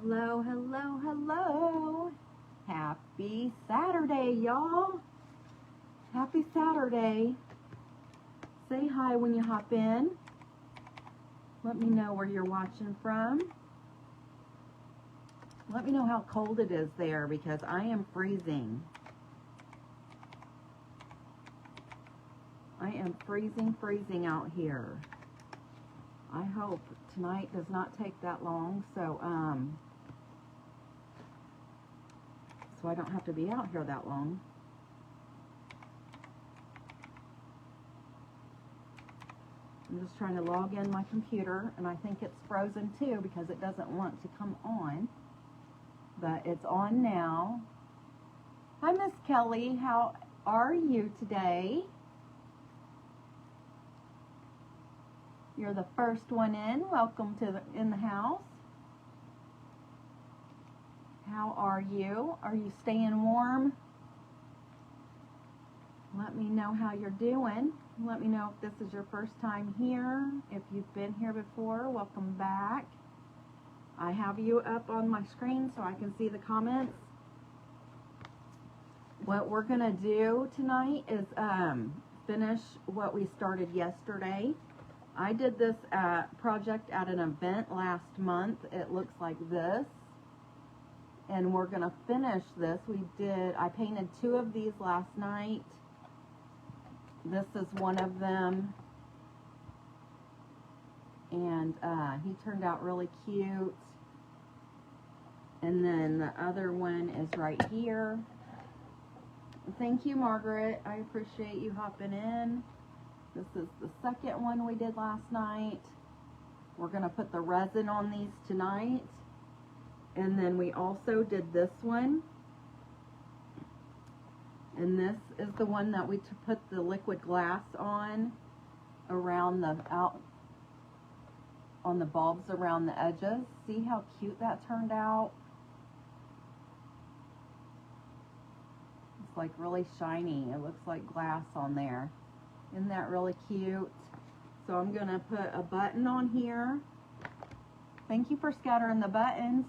Hello, hello, hello. Happy Saturday, y'all. Happy Saturday. Say hi when you hop in. Let me know where you're watching from. Let me know how cold it is there because I am freezing. I am freezing out here. I hope tonight does not take that long, so I don't have to be out here that long. I'm just trying to log in my computer, and I think it's frozen too because it doesn't want to come on. But it's on now. Hi, Miss Kelly. How are you today? You're the first one in. Welcome to in the house. How are you? Are you staying warm? Let me know how you're doing. Let me know if this is your first time here. If you've been here before, welcome back. I have you up on my screen so I can see the comments. What we're gonna do tonight is finish what we started yesterday. I did this project at an event last month. It looks like this. And we're gonna finish this. I painted 2 of these last night. This is one of them. And he turned out really cute. And then the other one is right here. Thank you, Margaret. I appreciate you hopping in. This is the second one we did last night. We're gonna put the resin on these tonight. And then we also did this one. And this is the one that we put the liquid glass on around on the bulbs around the edges. See how cute that turned out? It's like really shiny. It looks like glass on there. Isn't that really cute? So I'm gonna put a button on here. Thank you for scattering the buttons.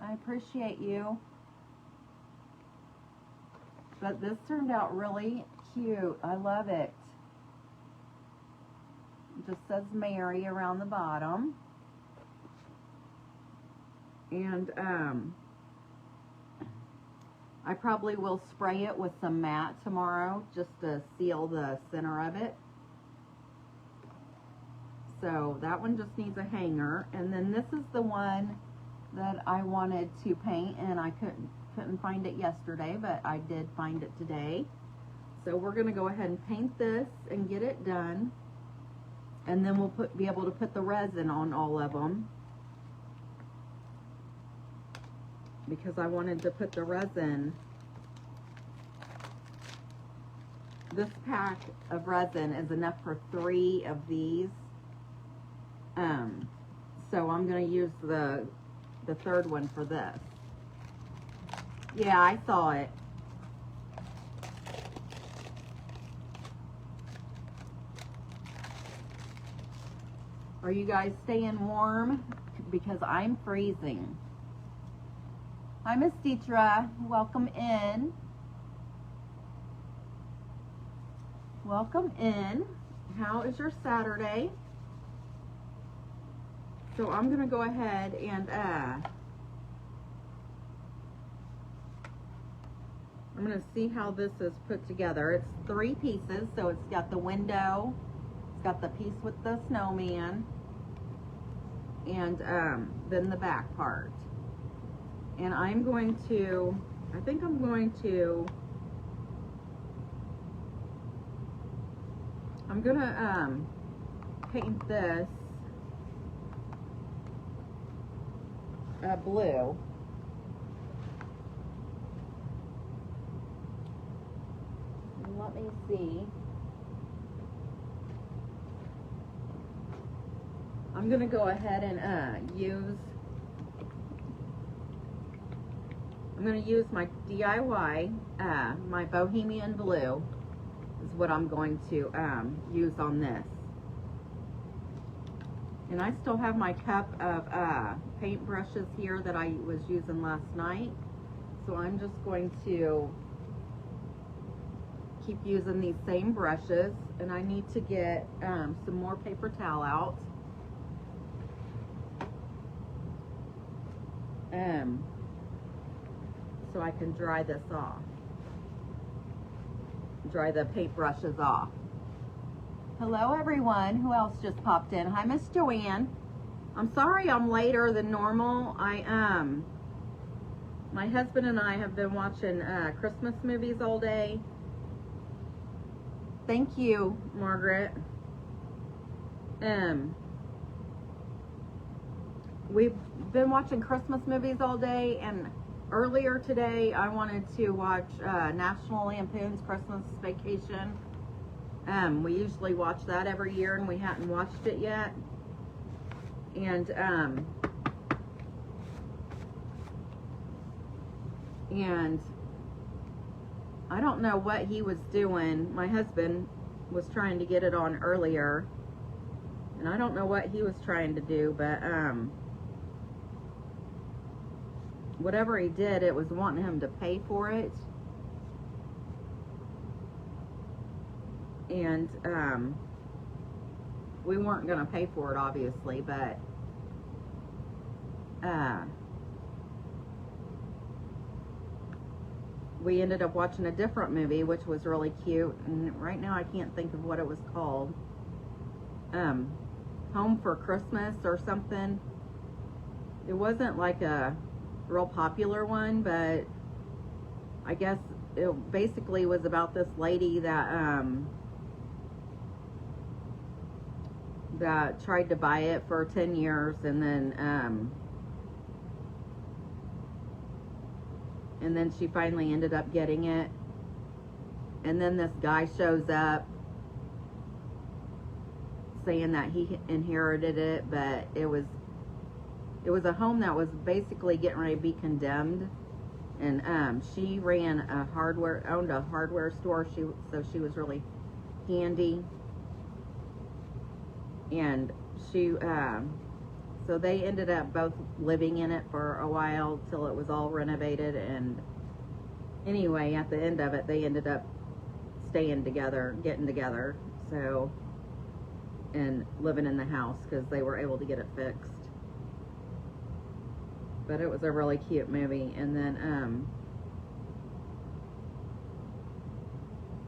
I appreciate you. But this turned out really cute. I love it. It just says Mary around the bottom. And I probably will spray it with some matte tomorrow just to seal the center of it. So that one just needs a hanger. And then this is the one that I wanted to paint, and I couldn't find it yesterday, but I did find it today. So we're gonna go ahead and paint this and get it done, and then we'll be able to put the resin on all of them, because I wanted to put the resin. This pack of resin is enough for 3 of these. So I'm gonna use the 3rd one for this. Yeah, I saw it. Are you guys staying warm? Because I'm freezing. Hi, Miss Deetra. Welcome in. Welcome in. How is your Saturday? So I'm going to go ahead and I'm going to see how this is put together. It's 3 pieces, so it's got the window, it's got the piece with the snowman, and then the back part. And I'm going to paint this blue. Let me see. I'm going to go ahead and I'm going to use my DIY, my Bohemian Blue is what I'm going to use on this. And I still have my cup of paint brushes here that I was using last night. So I'm just going to keep using these same brushes. And I need to get some more paper towel out. So I can dry this off. Dry the paint brushes off. Hello everyone, who else just popped in? Hi Miss Joanne. I'm sorry I'm later than normal. My husband and I have been watching Christmas movies all day. Thank you, Margaret. We've been watching Christmas movies all day, and earlier today I wanted to watch National Lampoon's Christmas Vacation. We usually watch that every year, and we hadn't watched it yet. And I don't know what he was doing. My husband was trying to get it on earlier, and I don't know what he was trying to do, but whatever he did, it was wanting him to pay for it. And we weren't going to pay for it, obviously, but we ended up watching a different movie, which was really cute, and right now I can't think of what it was called. Home for Christmas or something. It wasn't like a real popular one, but I guess it basically was about this lady that that tried to buy it for 10 years, and then she finally ended up getting it, and then this guy shows up saying that he inherited it, but it was a home that was basically getting ready to be condemned, and she owned a hardware store, so she was really handy. And so they ended up both living in it for a while till it was all renovated, and anyway, at the end of it, they ended up staying together, getting together, so, and living in the house because they were able to get it fixed. But it was a really cute movie. And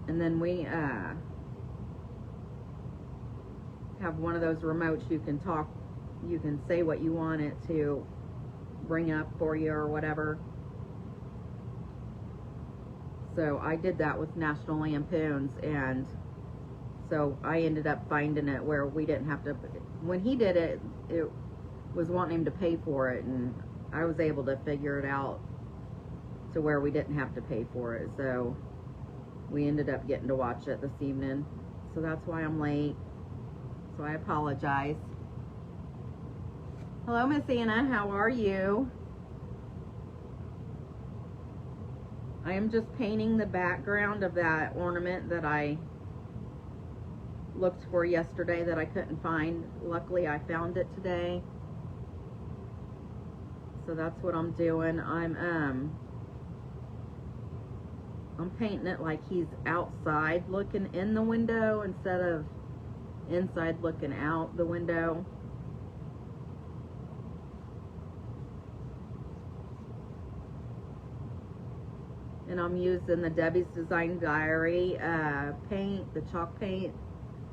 then we have one of those remotes you can say what you want it to bring up for you or whatever. So I did that with National Lampoon's, and so I ended up finding it where we didn't have to, when he did it, it was wanting him to pay for it, and I was able to figure it out to where we didn't have to pay for it. So we ended up getting to watch it this evening. So that's why I'm late. So I apologize. Hello, Miss Anna. How are you? I am just painting the background of that ornament that I looked for yesterday that I couldn't find. Luckily, I found it today. So that's what I'm doing. I'm painting it like he's outside looking in the window instead of inside looking out the window. And I'm using the Debbie's Design Diary paint, the chalk paint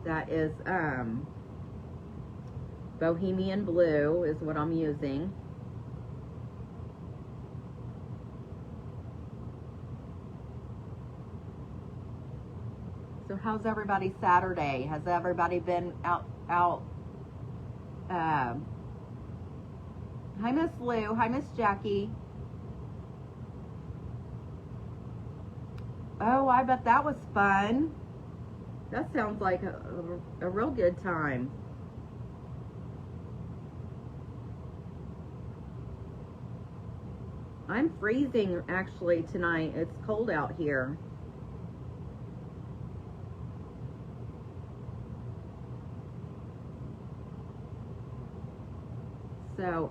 that is Bohemian Blue is what I'm using. So how's everybody Saturday? Has everybody been out? Hi Miss Lou, hi Miss Jackie. Oh, I bet that was fun. That sounds like a real good time. I'm freezing actually tonight. It's cold out here. So,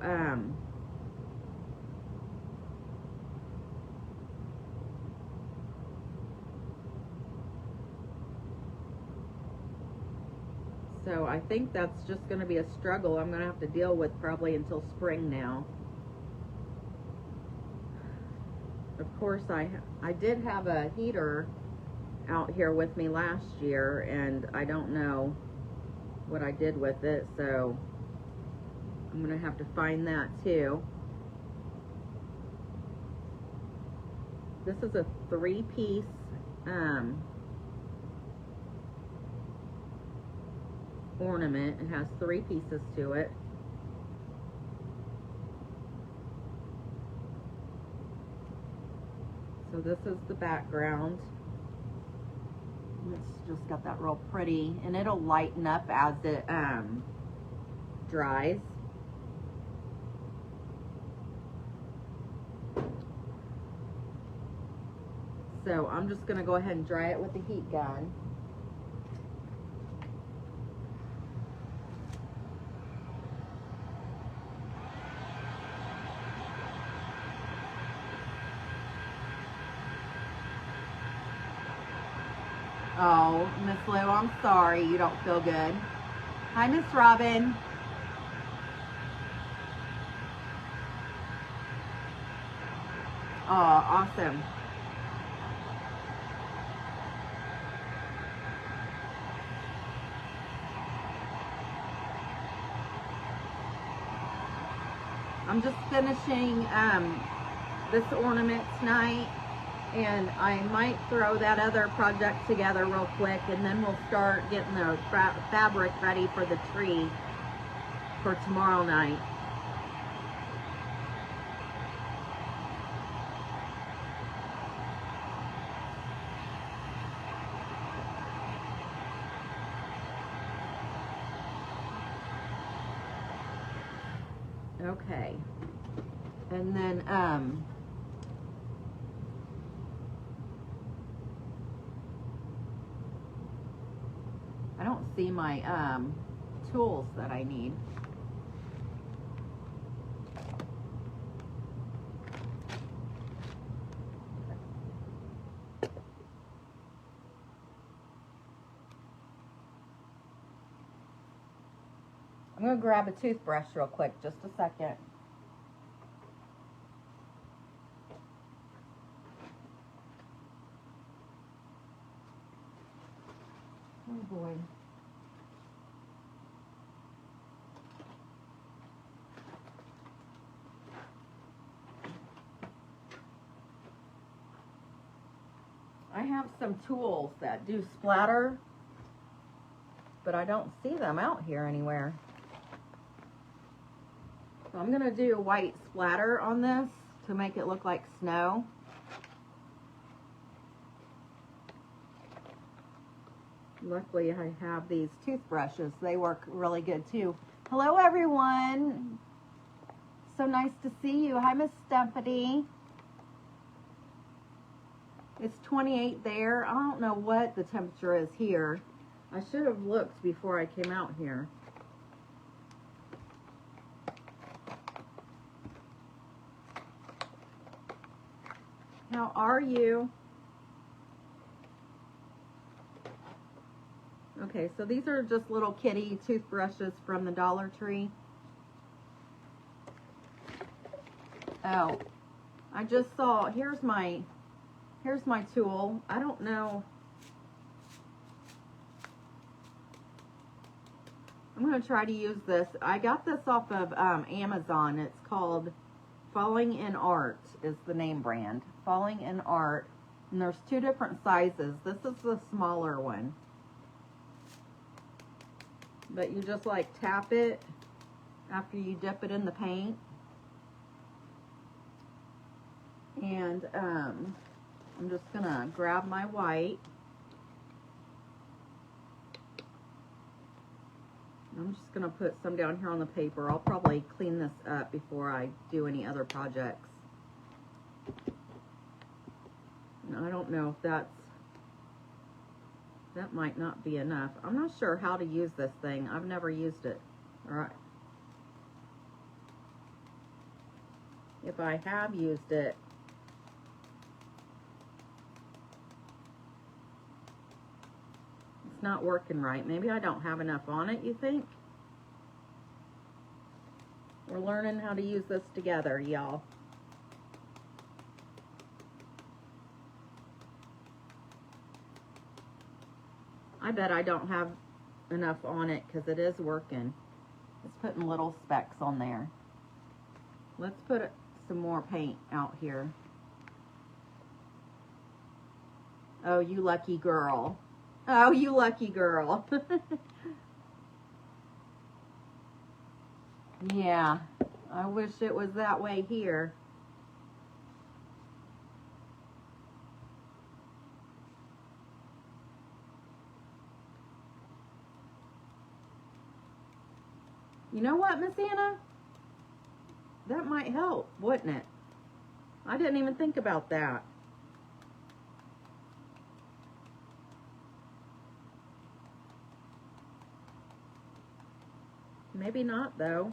so I think that's just going to be a struggle I'm going to have to deal with probably until spring now. Of course, I did have a heater out here with me last year, and I don't know what I did with it, so I'm going to have to find that too. This is a 3-piece ornament. It has 3 pieces to it. So this is the background. It's just got that real pretty, and it'll lighten up as it dries. So I'm just going to go ahead and dry it with the heat gun. Oh, Miss Lou, I'm sorry you don't feel good. Hi, Miss Robin. Oh, awesome. I'm just finishing this ornament tonight, and I might throw that other project together real quick, and then we'll start getting the fabric ready for the tree for tomorrow night. Okay. And then I don't see my tools that I need. I'm going to grab a toothbrush real quick, just a second. Oh boy. I have some tools that do splatter, but I don't see them out here anywhere. So I'm going to do white splatter on this to make it look like snow. Luckily, I have these toothbrushes. They work really good too. Hello, everyone. So nice to see you. Hi, Miss Stephanie. It's 28 there. I don't know what the temperature is here. I should have looked before I came out here. How are you? Okay, so these are just little kitty toothbrushes from the Dollar Tree. Oh, I just saw, here's my tool. I don't know. I'm going to try to use this. I got this off of Amazon. It's called Falling in Art is the name brand. Falling in Art. And there's 2 different sizes. This is the smaller one. But you just like tap it after you dip it in the paint. And I'm just going to grab my white. I'm just going to put some down here on the paper. I'll probably clean this up before I do any other projects. And I don't know if that might not be enough. I'm not sure how to use this thing. I've never used it. All right. if I have used it. It's not working right. Maybe I don't have enough on it, you think? We're learning how to use this together, y'all. I bet I don't have enough on it because it is working. It's putting little specks on there. Let's put some more paint out here. Oh, you lucky girl. Oh, you lucky girl. Yeah, I wish it was that way here. You know what, Miss Anna? That might help, wouldn't it? I didn't even think about that. Maybe not, though.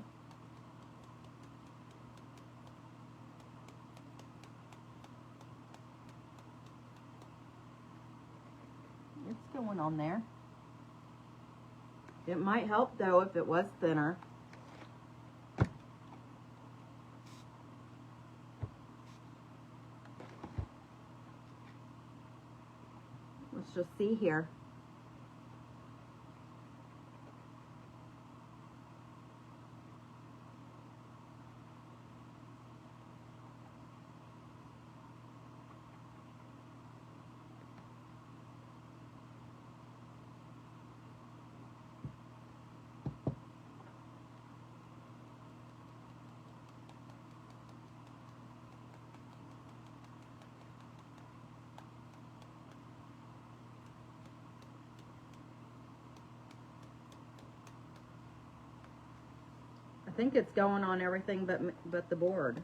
It's going on there. It might help, though, if it was thinner. Let's just see here. I think it's going on everything but the board.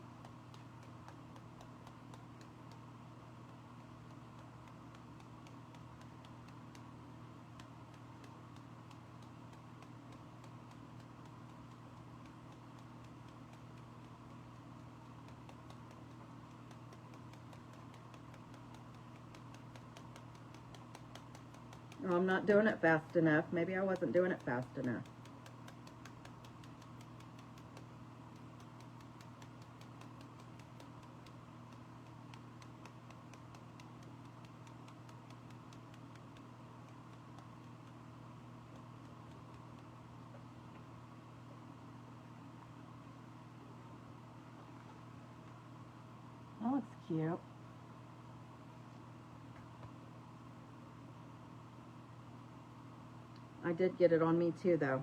Oh, I'm not doing it fast enough. Maybe I wasn't doing it fast enough. That looks cute. I did get it on me too, though.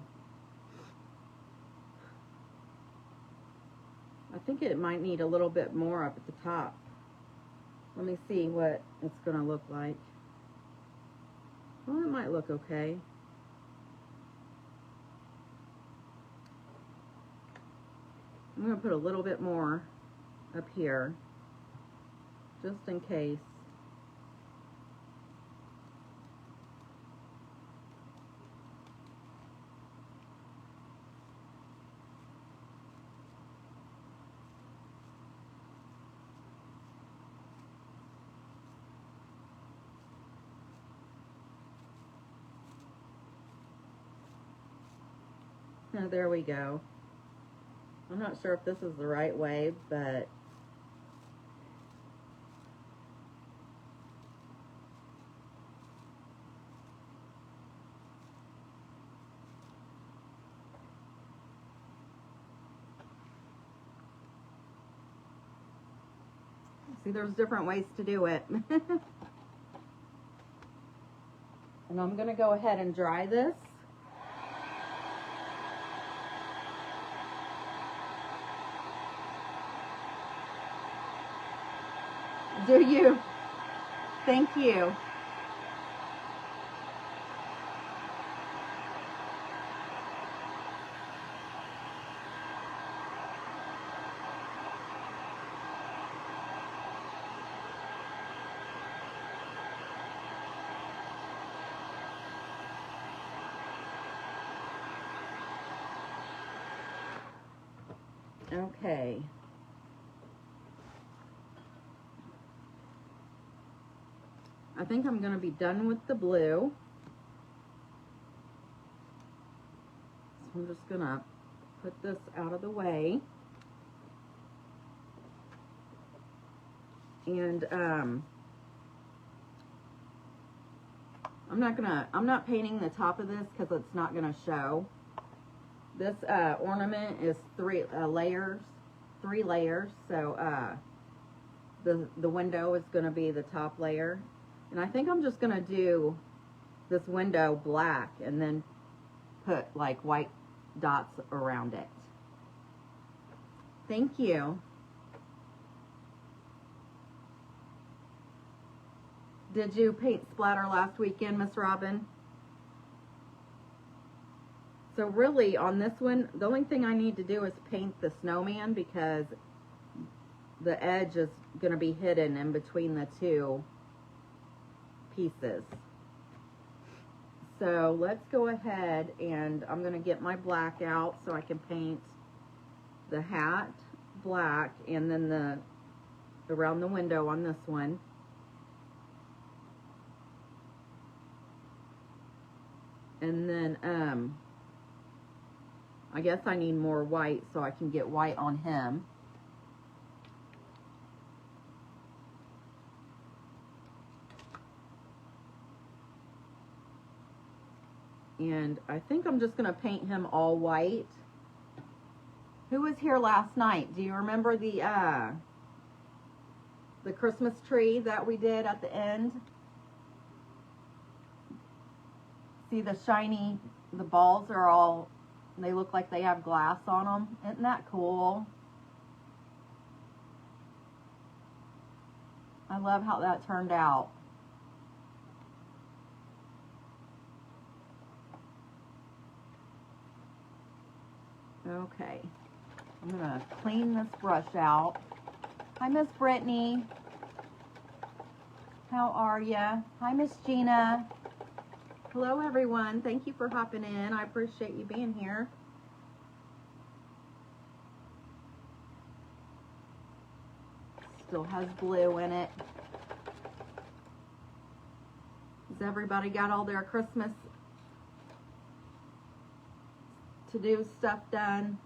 I think it might need a little bit more up at the top. Let me see what it's going to look like. Well, it might look okay. I'm going to put a little bit more up here, just in case. Oh, there we go. I'm not sure if this is the right way, but see, there's different ways to do it. And I'm going to go ahead and dry this. Do you? Thank you. Okay. I think I'm going to be done with the blue. So I'm just going to put this out of the way. And I'm not painting the top of this because it's not going to show. This ornament is three layers. So the window is going to be the top layer. And I think I'm just going to do this window black and then put like white dots around it. Thank you. Did you paint splatter last weekend, Miss Robin? So really on this one, the only thing I need to do is paint the snowman because the edge is going to be hidden in between the two pieces. So let's go ahead and I'm going to get my black out so I can paint the hat black and then the around the window on this one. And then I guess I need more white so I can get white on him. And I think I'm just going to paint him all white. Who was here last night? Do you remember the Christmas tree that we did at the end? See the shiny, the balls are all, they look like they have glass on them. Isn't that cool? I love how that turned out. Okay, I'm gonna clean this brush out. Hi, Miss Brittany. How are ya? Hi, Miss Gina. Hello, everyone. Thank you for hopping in. I appreciate you being here. Still has blue in it. Has everybody got all their Christmas to-do stuff done?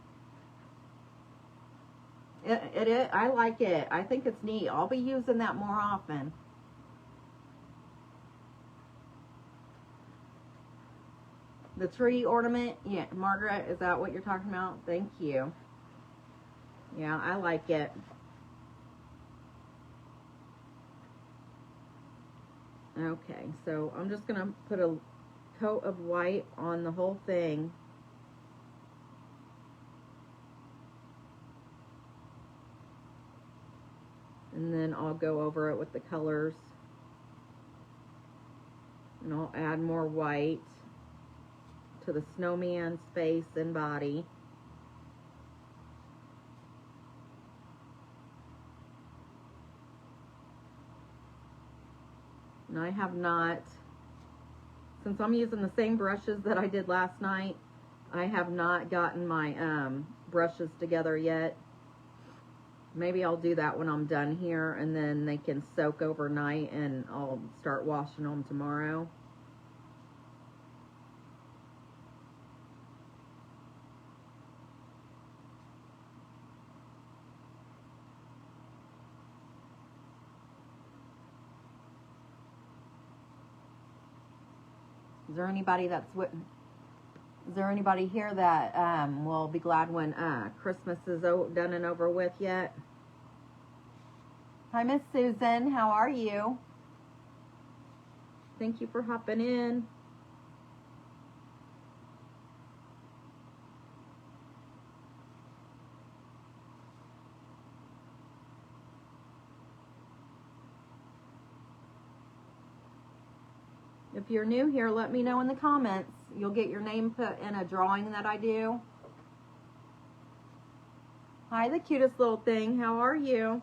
I like it. I think it's neat. I'll be using that more often. The tree ornament, yeah, Margaret, is that what you're talking about? Thank you. Yeah, I like it. Okay, so I'm just gonna put a coat of white on the whole thing. And then I'll go over it with the colors. And I'll add more white to the snowman's face and body. And I have not, since I'm using the same brushes that I did last night, I have not gotten my brushes together yet. Maybe I'll do that when I'm done here, and then they can soak overnight and I'll start washing them tomorrow. Is there anybody here that will be glad when Christmas is done and over with yet? Hi, Miss Susan. How are you? Thank you for hopping in. If you're new here, let me know in the comments. You'll get your name put in a drawing that I do. Hi, the cutest little thing. How are you?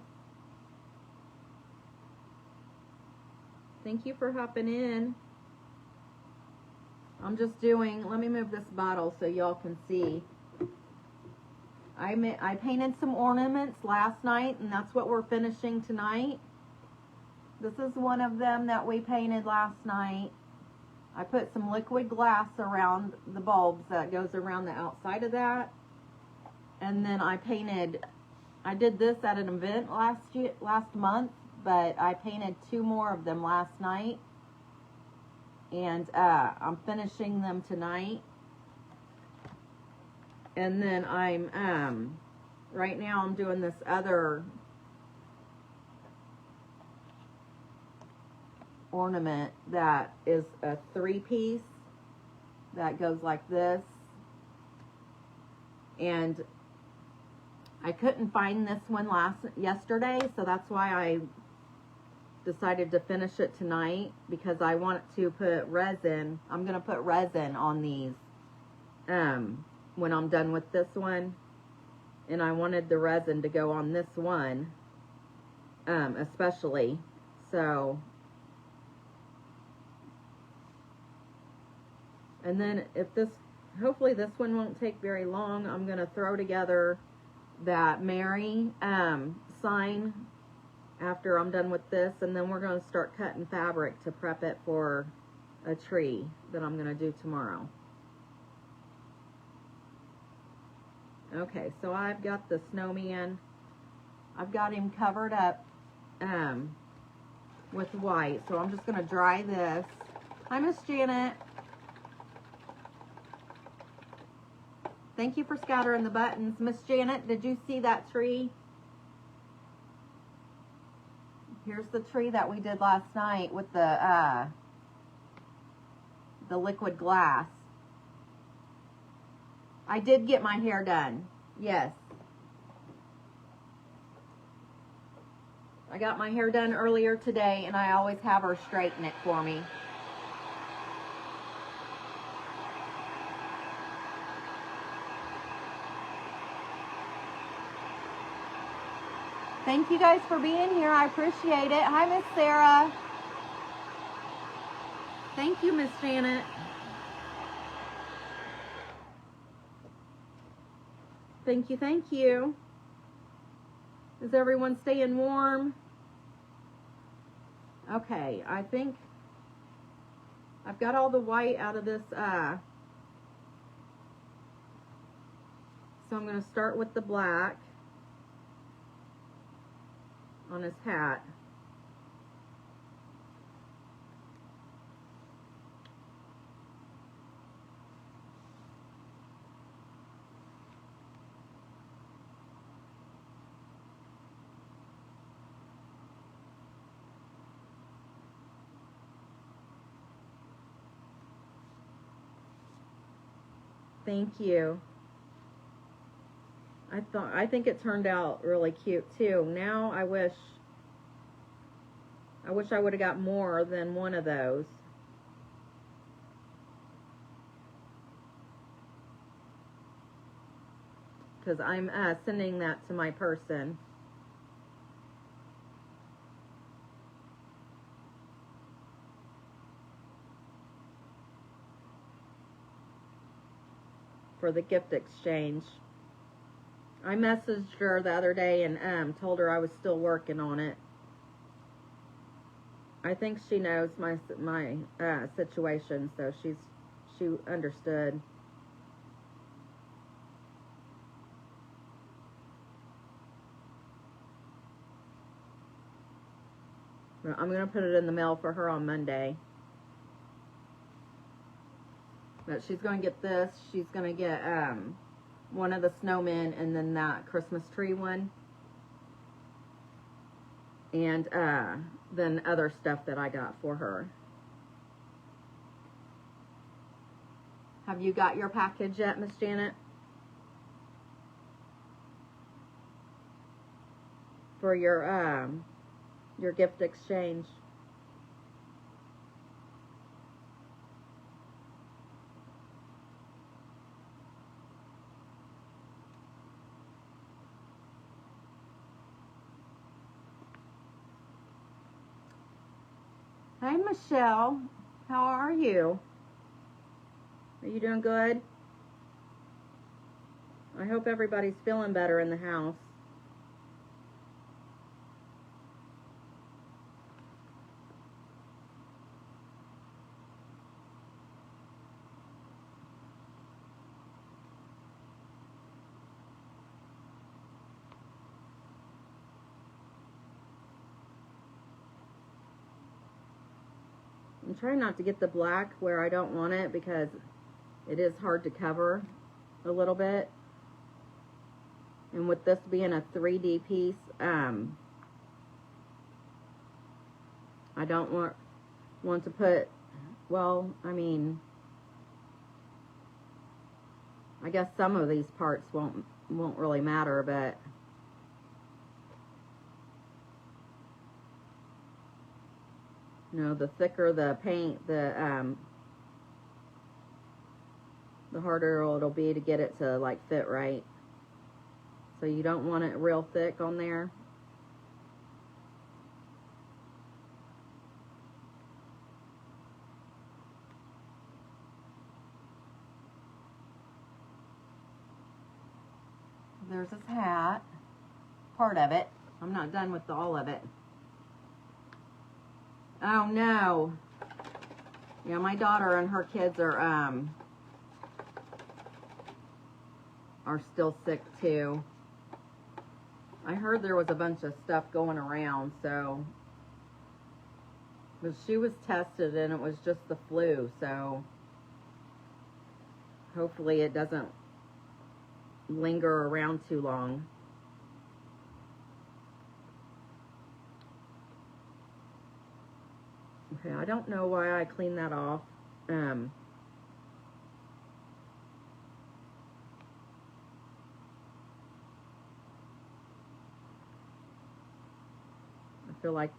Thank you for hopping in. I'm just doing, let me move this bottle so y'all can see. I painted some ornaments last night, and that's what we're finishing tonight. This is one of them that we painted last night. I put some liquid glass around the bulbs that goes around the outside of that. And then I did this at an event last month, but I painted 2 more of them last night. And I'm finishing them tonight. And then right now I'm doing this other ornament that is a 3-piece that goes like this. And I couldn't find this one yesterday, so that's why I decided to finish it tonight, because I want to put resin. I'm going to put resin on these when I'm done with this one. And I wanted the resin to go on this one especially. So, and then hopefully this one won't take very long. I'm going to throw together that Mary sign after I'm done with this, and then we're going to start cutting fabric to prep it for a tree that I'm going to do tomorrow. Okay, so I've got the snowman. I've got him covered up with white, so I'm just going to dry this. Hi, Miss Janet. Thank you for scattering the buttons. Miss Janet, did you see that tree? Here's the tree that we did last night with the liquid glass. I did get my hair done. Yes. I got my hair done earlier today, and I always have her straighten it for me. Thank you guys for being here. I appreciate it. Hi, Miss Sarah. Thank you, Miss Janet. Thank you, thank you. Is everyone staying warm? Okay, I think I've got all the white out of this. So I'm going to start with the black on his hat. Thank you. I think it turned out really cute too. Now I wish I would have got more than one of those. Because I'm sending that to my person. For the gift exchange. I messaged her the other day and told her I was still working on it. I think she knows my situation, so she understood. I'm gonna put it in the mail for her on Monday. But she's gonna get this. She's gonna get one of the snowmen, and then that Christmas tree one, and then other stuff that I got for her. Have you got your package yet, Miss Janet? For your gift exchange. Hi, Michelle. How are you? Are you doing good? I hope everybody's feeling better in the house. trying not to get the black where I don't want it because it is hard to cover a little bit. And with this being a 3D piece, I don't want to put, well, I mean, I guess some of these parts won't really matter, but you know, the thicker the paint, the harder it'll be to get it to like fit right. So you don't want it real thick on there. There's his hat, part of it. I'm not done with all of it. Oh no. Yeah, my daughter and her kids are still sick too. I heard there was a bunch of stuff going around, so, but she was tested and it was just the flu, so hopefully it doesn't linger around too long. Okay, I don't know why I cleaned that off. I feel like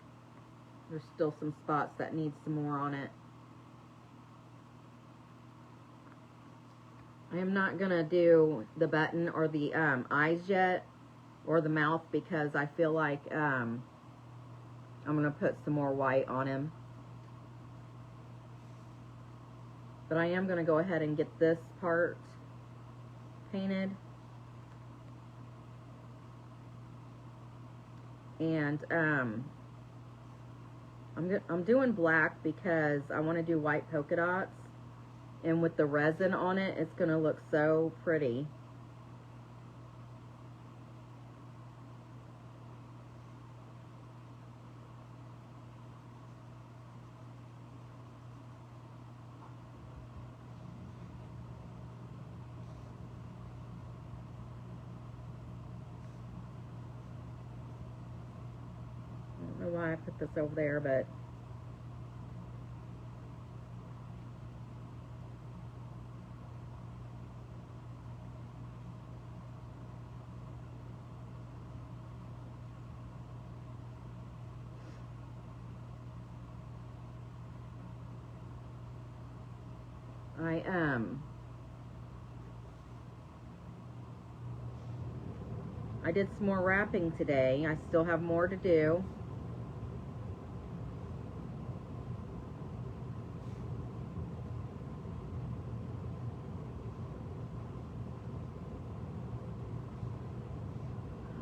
there's still some spots that need some more on it. I am not gonna do the button or the eyes yet, or the mouth, because I feel like I'm gonna put some more white on him. But I am gonna go ahead and get this part painted. And I'm doing black because I want to do white polka dots, and with the resin on it, it's gonna look so pretty. I don't know why I put this over there, but I did some more wrapping today. I still have more to do.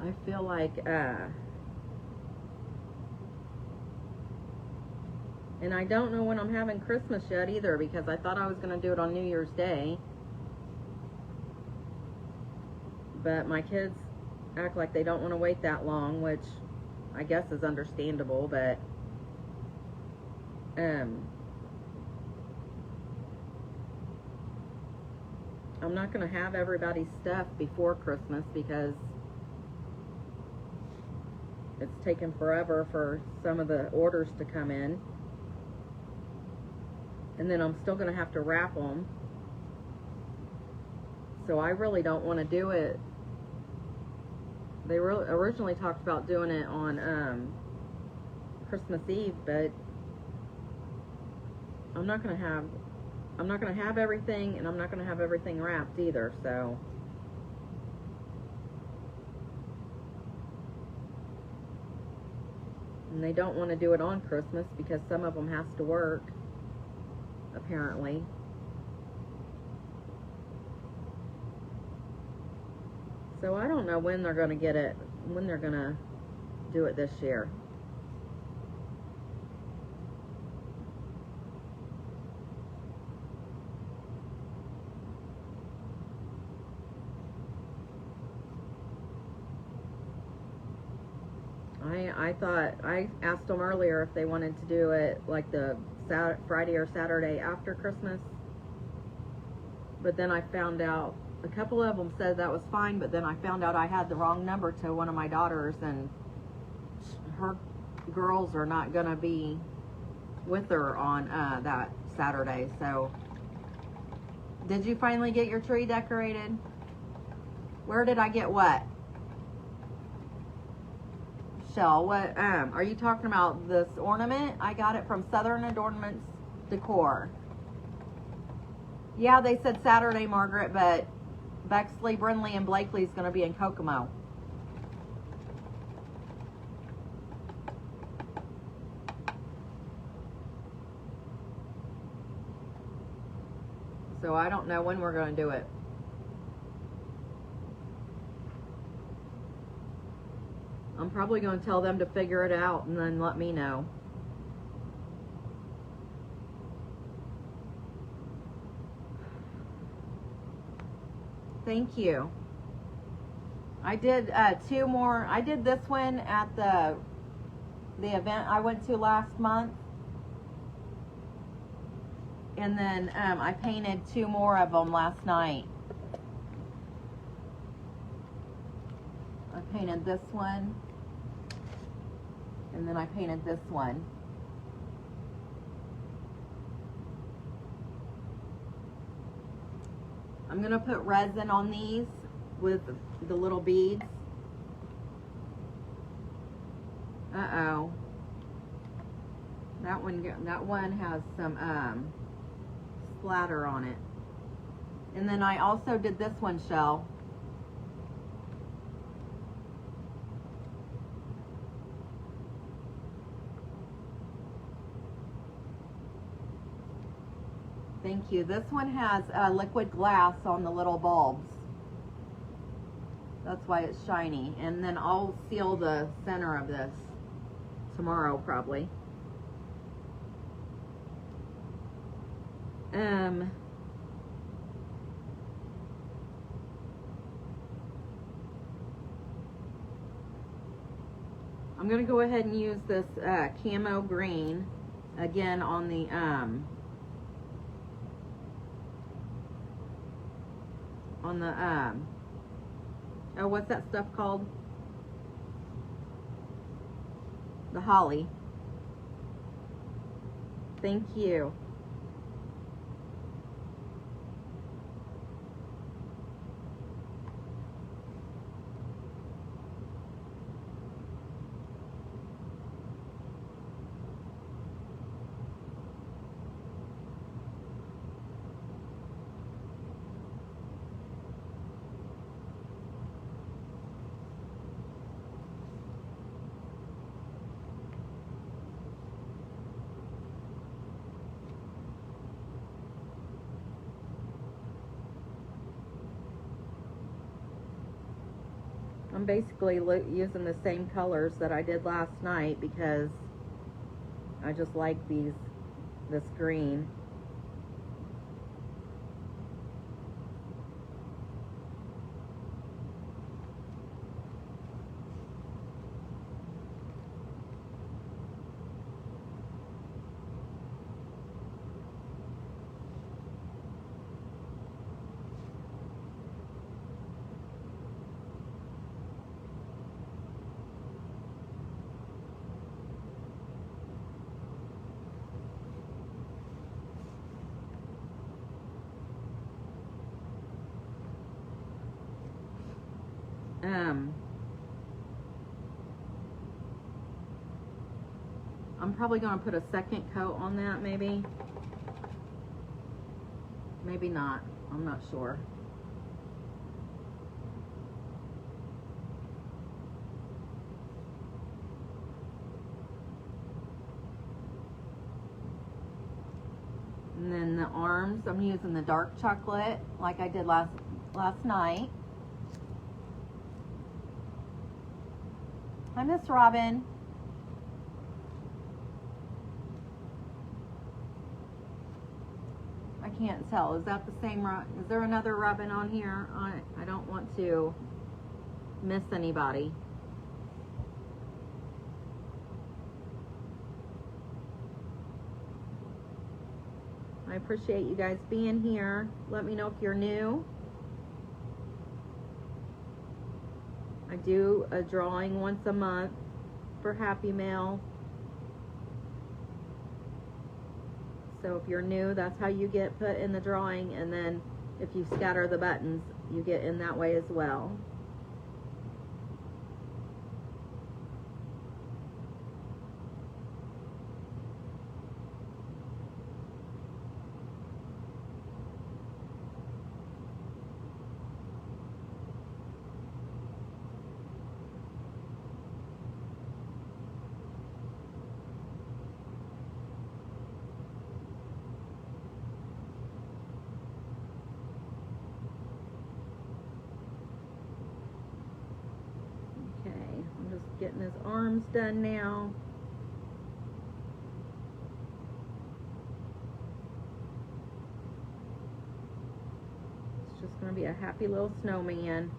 I feel like, and I don't know when I'm having Christmas yet either, because I thought I was going to do it on New Year's Day. But my kids act like they don't want to wait that long, which I guess is understandable, but I'm not going to have everybody's stuff before Christmas because it's taken forever for some of the orders to come in. And then I'm still going to have to wrap them. So I really don't want to do it. They originally talked about doing it on Christmas Eve, but I'm not going to have everything, and I'm not going to have everything wrapped either, so. And they don't want to do it on Christmas because some of them has to work, apparently. So I don't know when they're going to get it, when they're going to do it this year. I thought, I asked them earlier if they wanted to do it like the Friday or Saturday after Christmas. But then I found out, a couple of them said that was fine, but then I found out I had the wrong number to one of my daughters, and her girls are not going to be with her on that Saturday. So, did you finally get your tree decorated? Where did I get what? Shell, what, are you talking about this ornament? I got it from Southern Adornments Decor. Yeah, they said Saturday, Margaret, but Bexley, Brindley, and Blakely's going to be in Kokomo. So I don't know when we're going to do it. I'm probably going to tell them to figure it out and then let me know. Thank you. I did 2 more. I did this one at the event I went to last month. And then I painted 2 more of them last night. I painted this one. And then I painted this one. I'm going to put resin on these with the little beads. Uh-oh. That one has some splatter on it. And then I also did this one, Shell. Thank you. This one has liquid glass on the little bulbs. That's why it's shiny. And then I'll seal the center of this tomorrow, probably. I'm going to go ahead and use this camo green again on the oh, what's that stuff called? The holly. Thank you. I'm basically using the same colors that I did last night because I just like this green. I'm probably going to put a second coat on that, maybe. Maybe not. I'm not sure. And then the arms, I'm using the dark chocolate like I did last night. Hi, Miss Robin. I can't tell. Is that the same? Is there another Robin on here? I don't want to miss anybody. I appreciate you guys being here. Let me know if you're new. I do a drawing once a month for Happy Mail. So if you're new, that's how you get put in the drawing, and then if you scatter the buttons, you get in that way as well. I'm just getting his arms done now. It's just going to be a happy little snowman.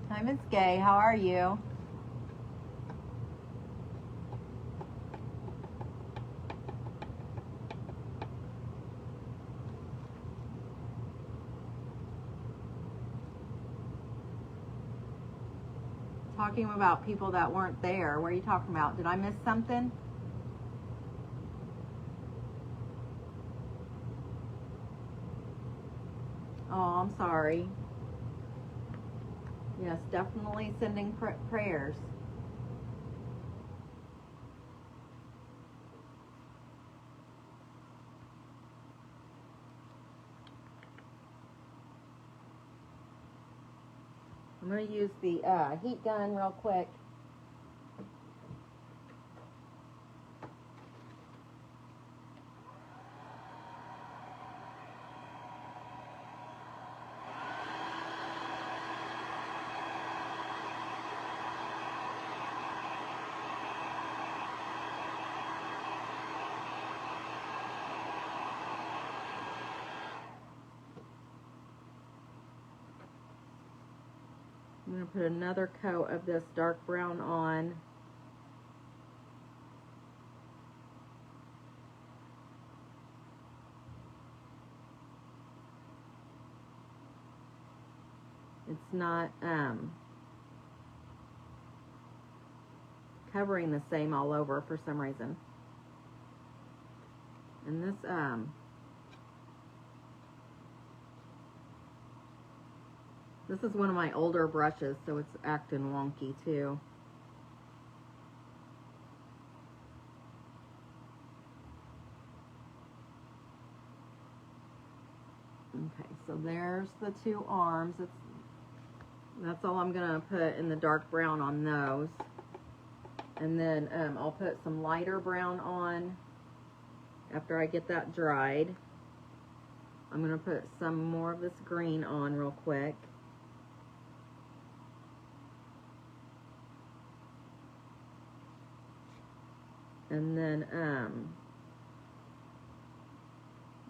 Hi, Miss Gay. How are you? Talking about people that weren't there. What are you talking about? Did I miss something? Oh, I'm sorry. Yes, definitely sending prayers. I'm going to use the heat gun real quick. I'm going to put another coat of this dark brown on. It's not covering the same all over for some reason. And this is one of my older brushes, so it's acting wonky too. Okay, so there's the two arms. That's all I'm gonna put in the dark brown on those. And then I'll put some lighter brown on after I get that dried. I'm gonna put some more of this green on real quick. And then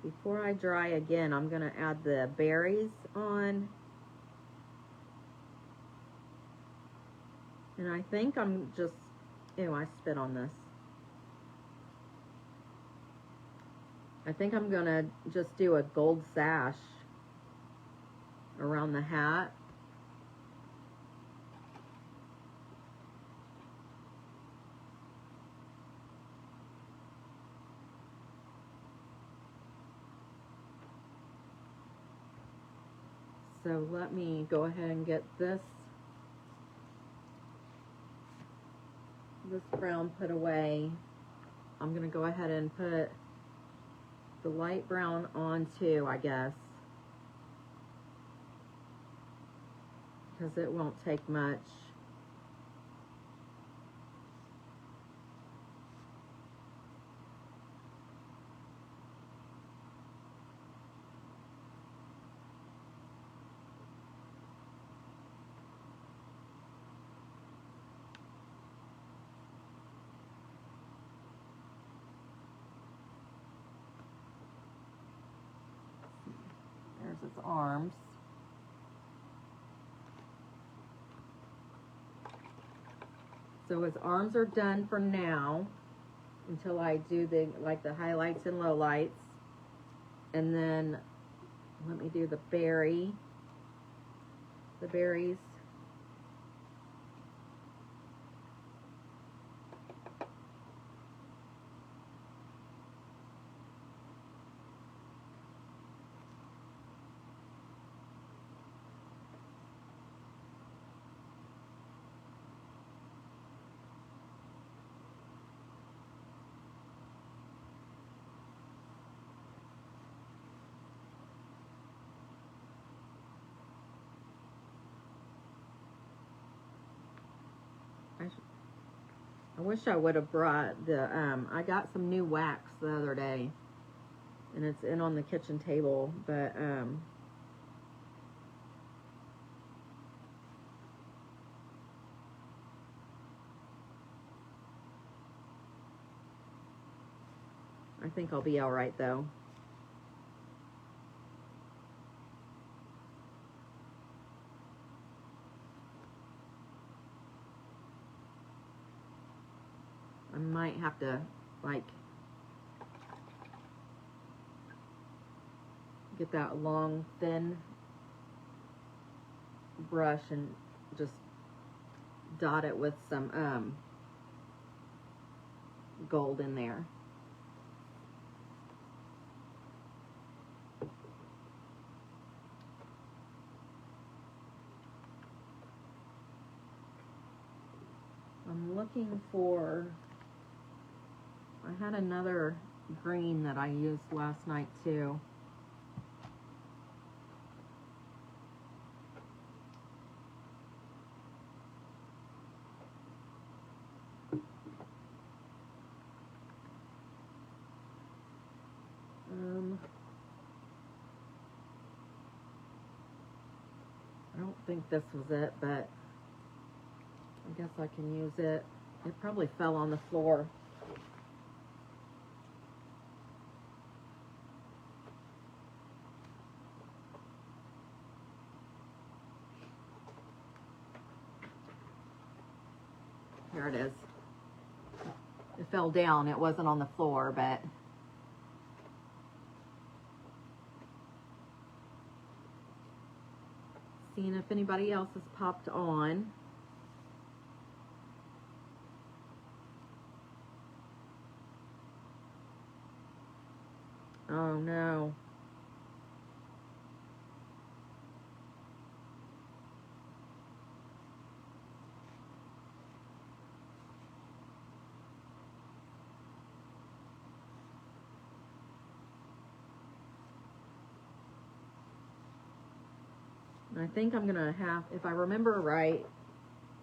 before I dry again, I'm gonna add the berries on. And I think I'm just, ew, I spit on this. I think I'm gonna just do a gold sash around the hat. So let me go ahead and get this brown put away. I'm gonna go ahead and put the light brown on too, I guess, because it won't take much. arms. So his arms are done for now until I do the highlights and lowlights. And then let me do the berries. I wish I would have brought the, I got some new wax the other day, and it's in on the kitchen table, but, I think I'll be all right though. I might have to, like, get that long, thin brush and just dot it with some gold in there. I'm looking for, I had another green that I used last night too. I don't think this was it, but I guess I can use it. It probably fell on the floor. Here it is. It fell down. It wasn't on the floor, but seeing if anybody else has popped on. Oh no. I think I'm gonna have, if I remember right,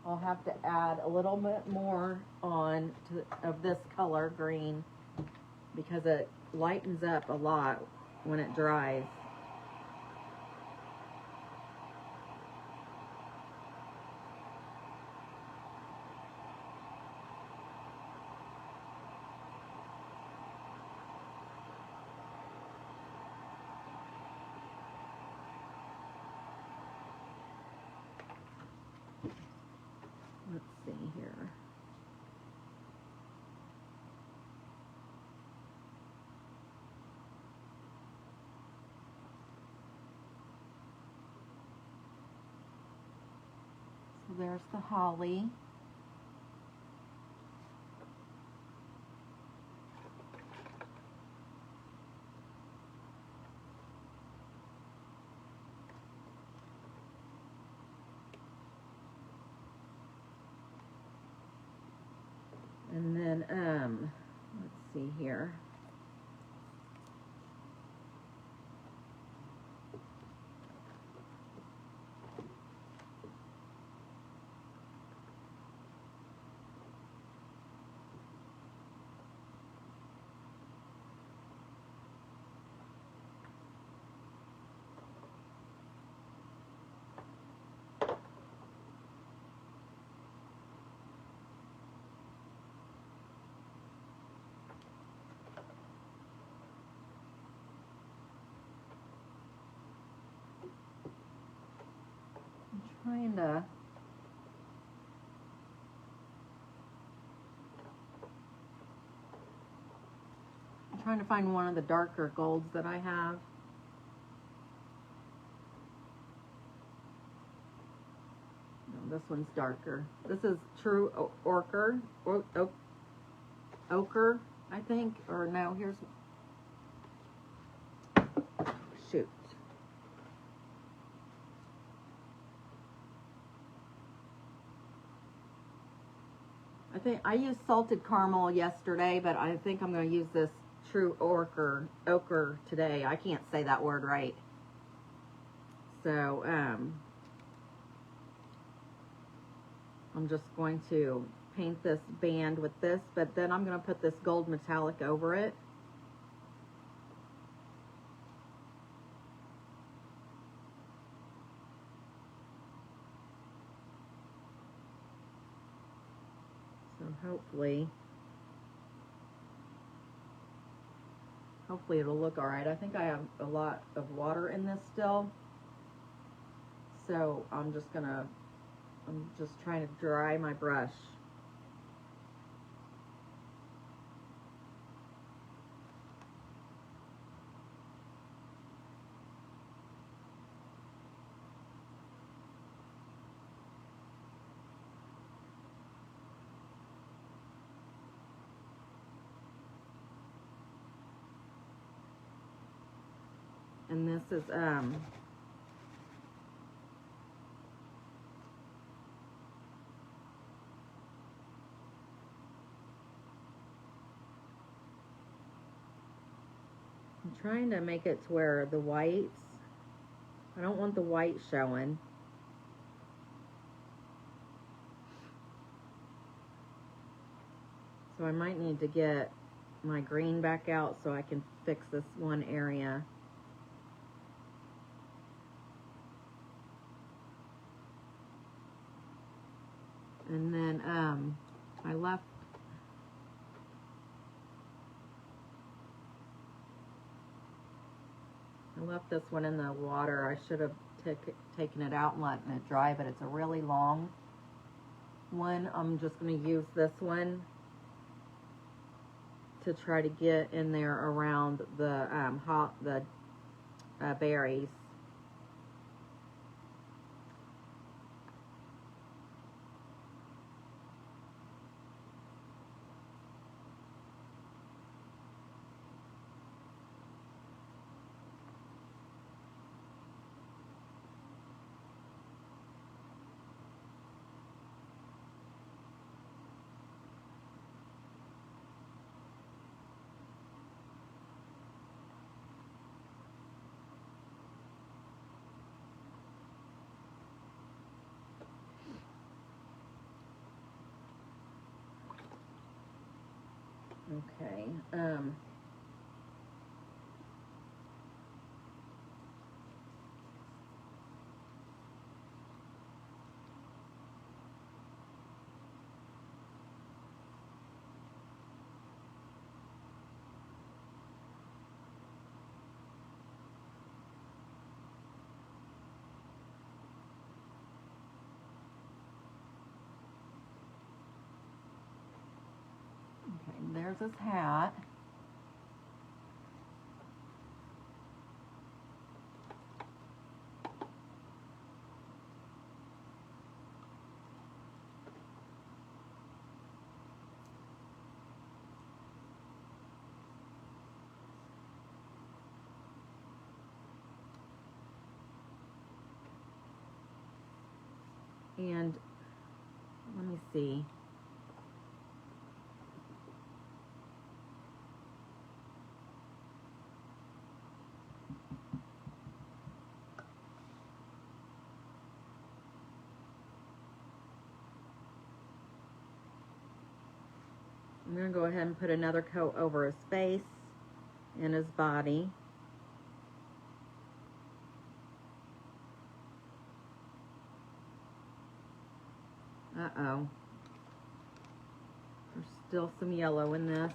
I'll have to add a little bit more on of this color green, because it lightens up a lot when it dries. Let's see here. So there's the holly. And then, let's see here. trying to find one of the darker golds that I have. No, this one's darker. This is true ochre, ochre, I think. Or no, here's, shoot. I think I used salted caramel yesterday, but I think I'm going to use this true ochre today. I can't say that word right. So, I'm just going to paint this band with this, but then I'm going to put this gold metallic over it. So hopefully it'll look all right. I think I have a lot of water in this still. So I'm just trying to dry my brush. And this is I'm trying to make it to where the whites, I don't want the white showing. So I might need to get my green back out so I can fix this one area. And then I left this one in the water. I should have taken it out and let it dry, but it's a really long one. I'm just going to use this one to try to get in there around the berries. Okay. There's his hat. And let me see. I'm going to go ahead and put another coat over his face and his body. Uh-oh. There's still some yellow in this.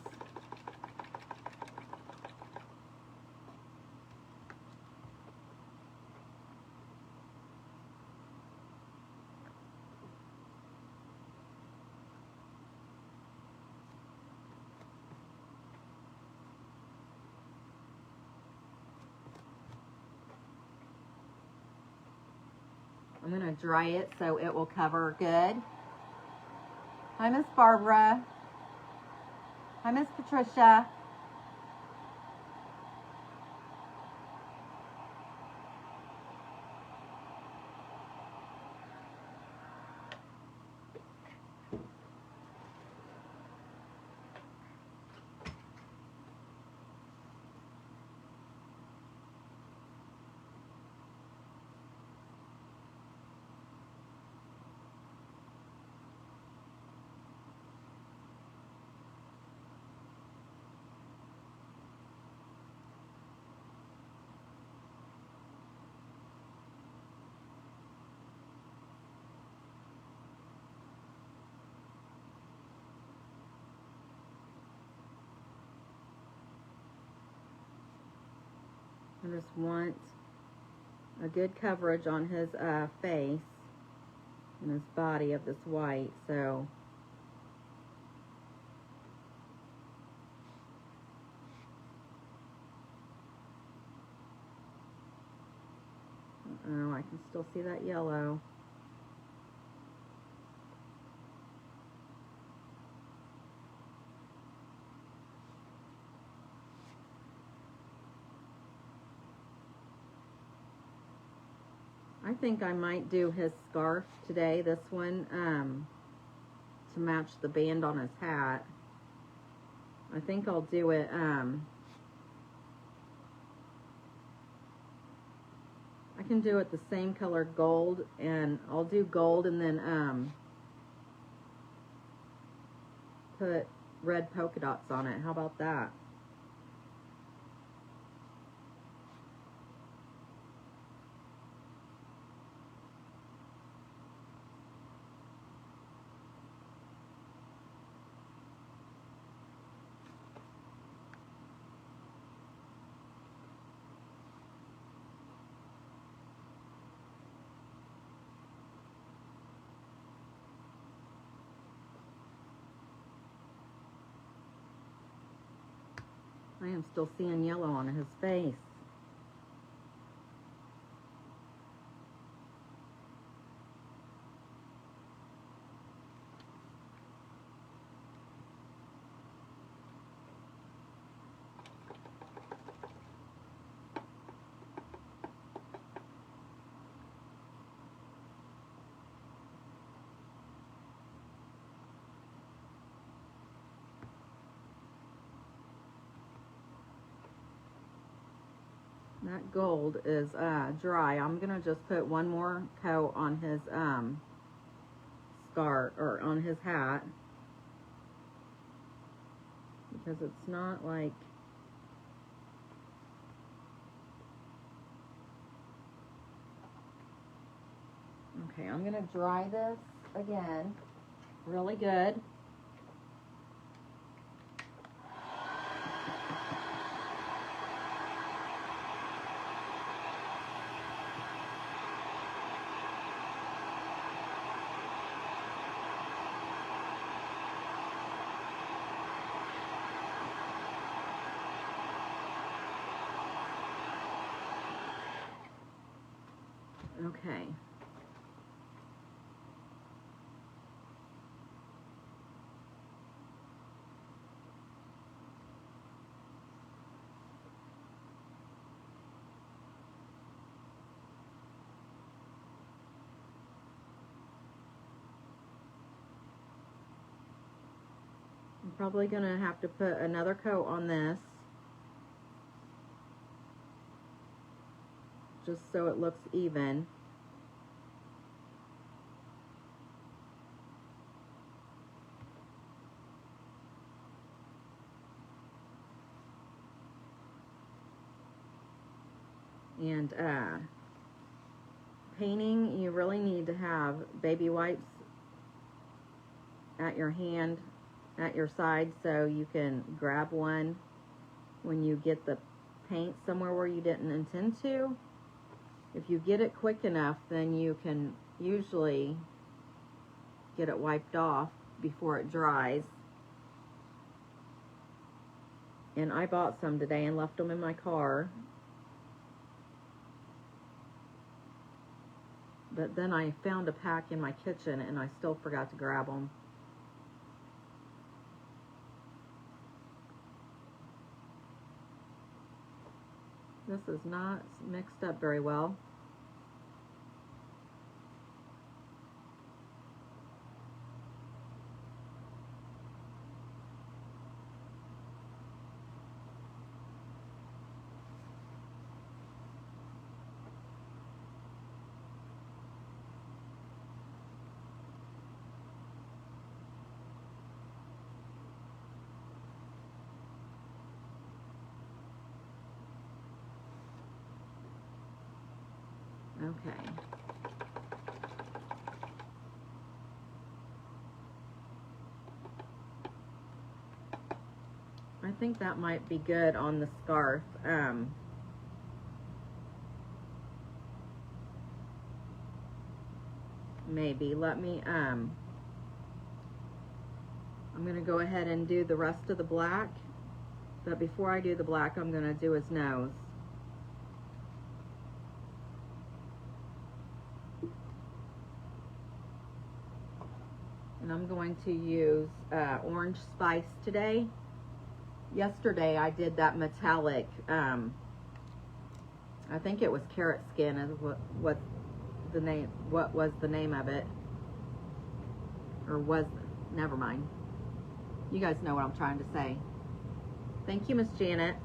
I'm going to dry it so it will cover good. Hi, Miss Barbara. Hi, Miss Patricia. I just want a good coverage on his face and his body of this white, so oh, I can still see that yellow. I think I might do his scarf today, this one, to match the band on his hat. I think I'll do it, I can do it the same color gold, and I'll do gold and then put red polka dots on it. How about that? I am still seeing yellow on his face. That gold is dry. I'm gonna just put one more coat on his scarf, or on his hat, because it's not like, okay, I'm gonna dry this again really good. Okay. I'm probably gonna have to put another coat on this, just so it looks even. And painting, you really need to have baby wipes at your hand, at your side, so you can grab one when you get the paint somewhere where you didn't intend to. If you get it quick enough, then you can usually get it wiped off before it dries. And I bought some today and left them in my car. But then I found a pack in my kitchen and I still forgot to grab them. This is not mixed up very well. Okay. I think that might be good on the scarf. Maybe. Let me, I'm going to go ahead and do the rest of the black. But before I do the black, I'm going to do his nose. And I'm going to use orange spice today. Yesterday I did that metallic, I think it was carrot skin is what was the name of it. Or was, never mind. You guys know what I'm trying to say. Thank you, Miss Janet.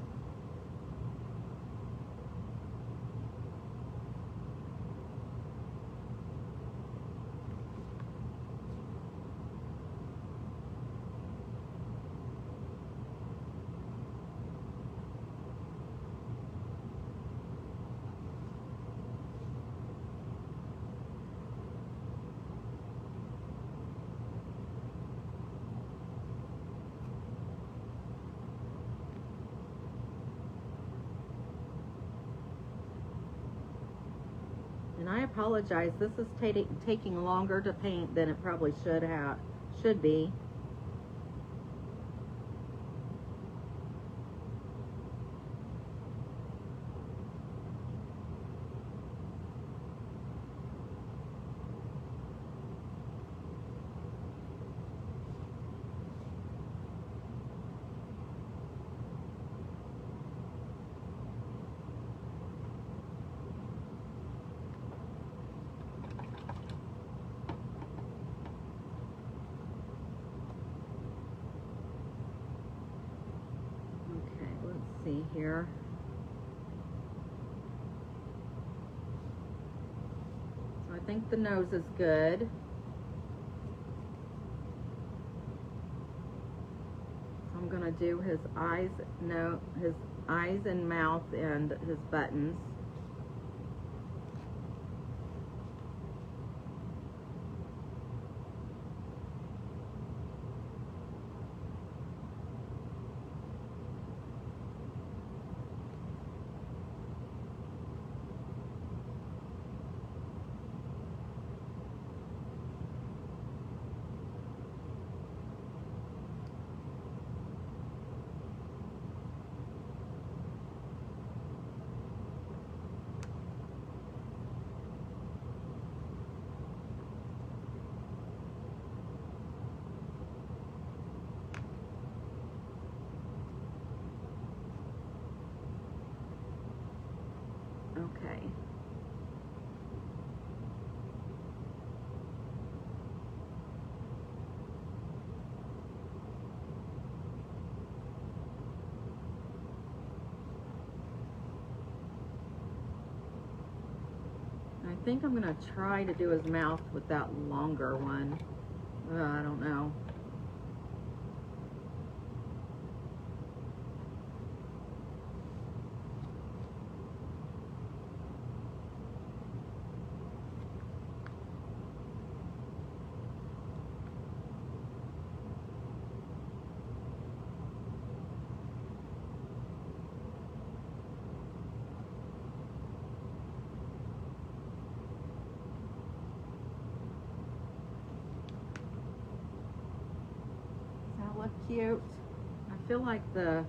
And I apologize, this is taking longer to paint than it probably should be. See here. So I think the nose is good. So I'm gonna do his eyes, his eyes and mouth and his buttons. Okay. I think I'm gonna try to do his mouth with that longer one. I don't know. Cute. I feel like the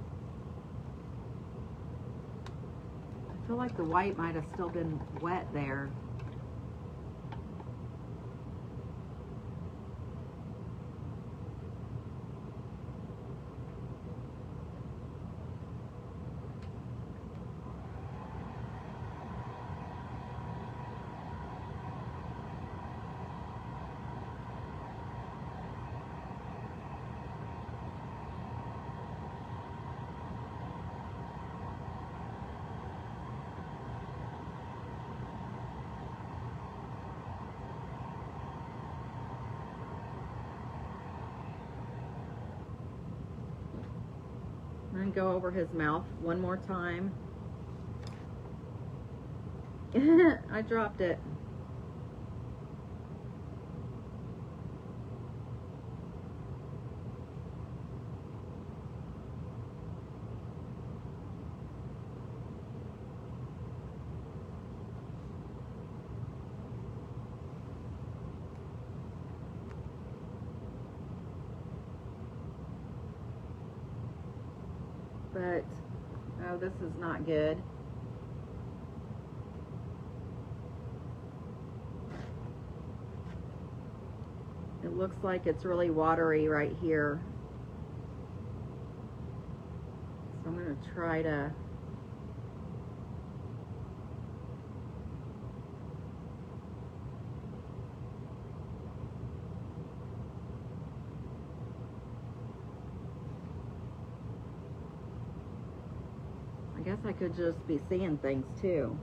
white might have still been wet there. going to go over his mouth one more time. I dropped it. But, oh, this is not good. It looks like it's really watery right here. So I'm going to try to I guess I could just be seeing things too.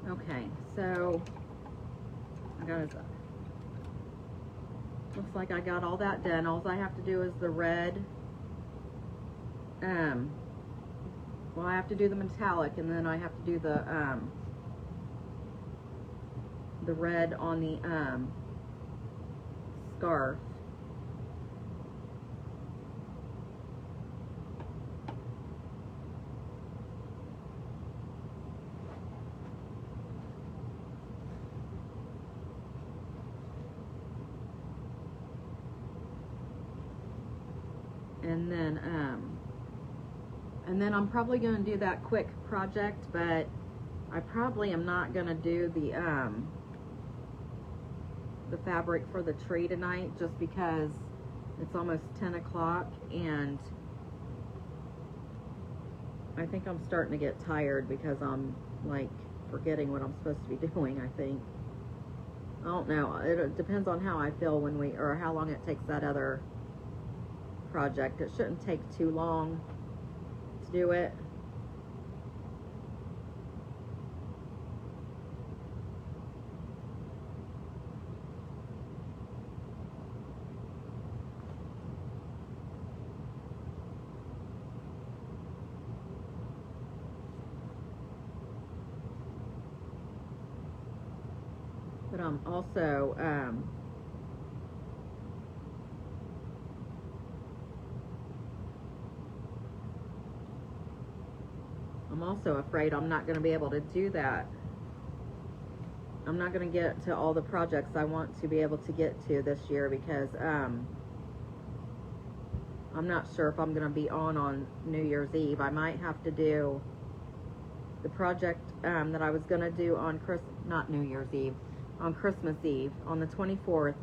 Okay, so I got his, looks like I got all that done. All I have to do is the red. Well, I have to do the metallic, and then I have to do the red on the scarf. And then I'm probably going to do that quick project, but I probably am not going to do the fabric for the tree tonight, just because it's almost 10 o'clock and I think I'm starting to get tired because I'm like forgetting what I'm supposed to be doing, I think. I don't know. It depends on how I feel when we, or how long it takes that other project. It shouldn't take too long to do it. But I'm also afraid I'm not going to be able to do that. I'm not going to get to all the projects I want to be able to get to this year because I'm not sure if I'm going to be on New Year's Eve. I might have to do the project that I was going to do on not New Year's Eve, on Christmas Eve, on the 24th.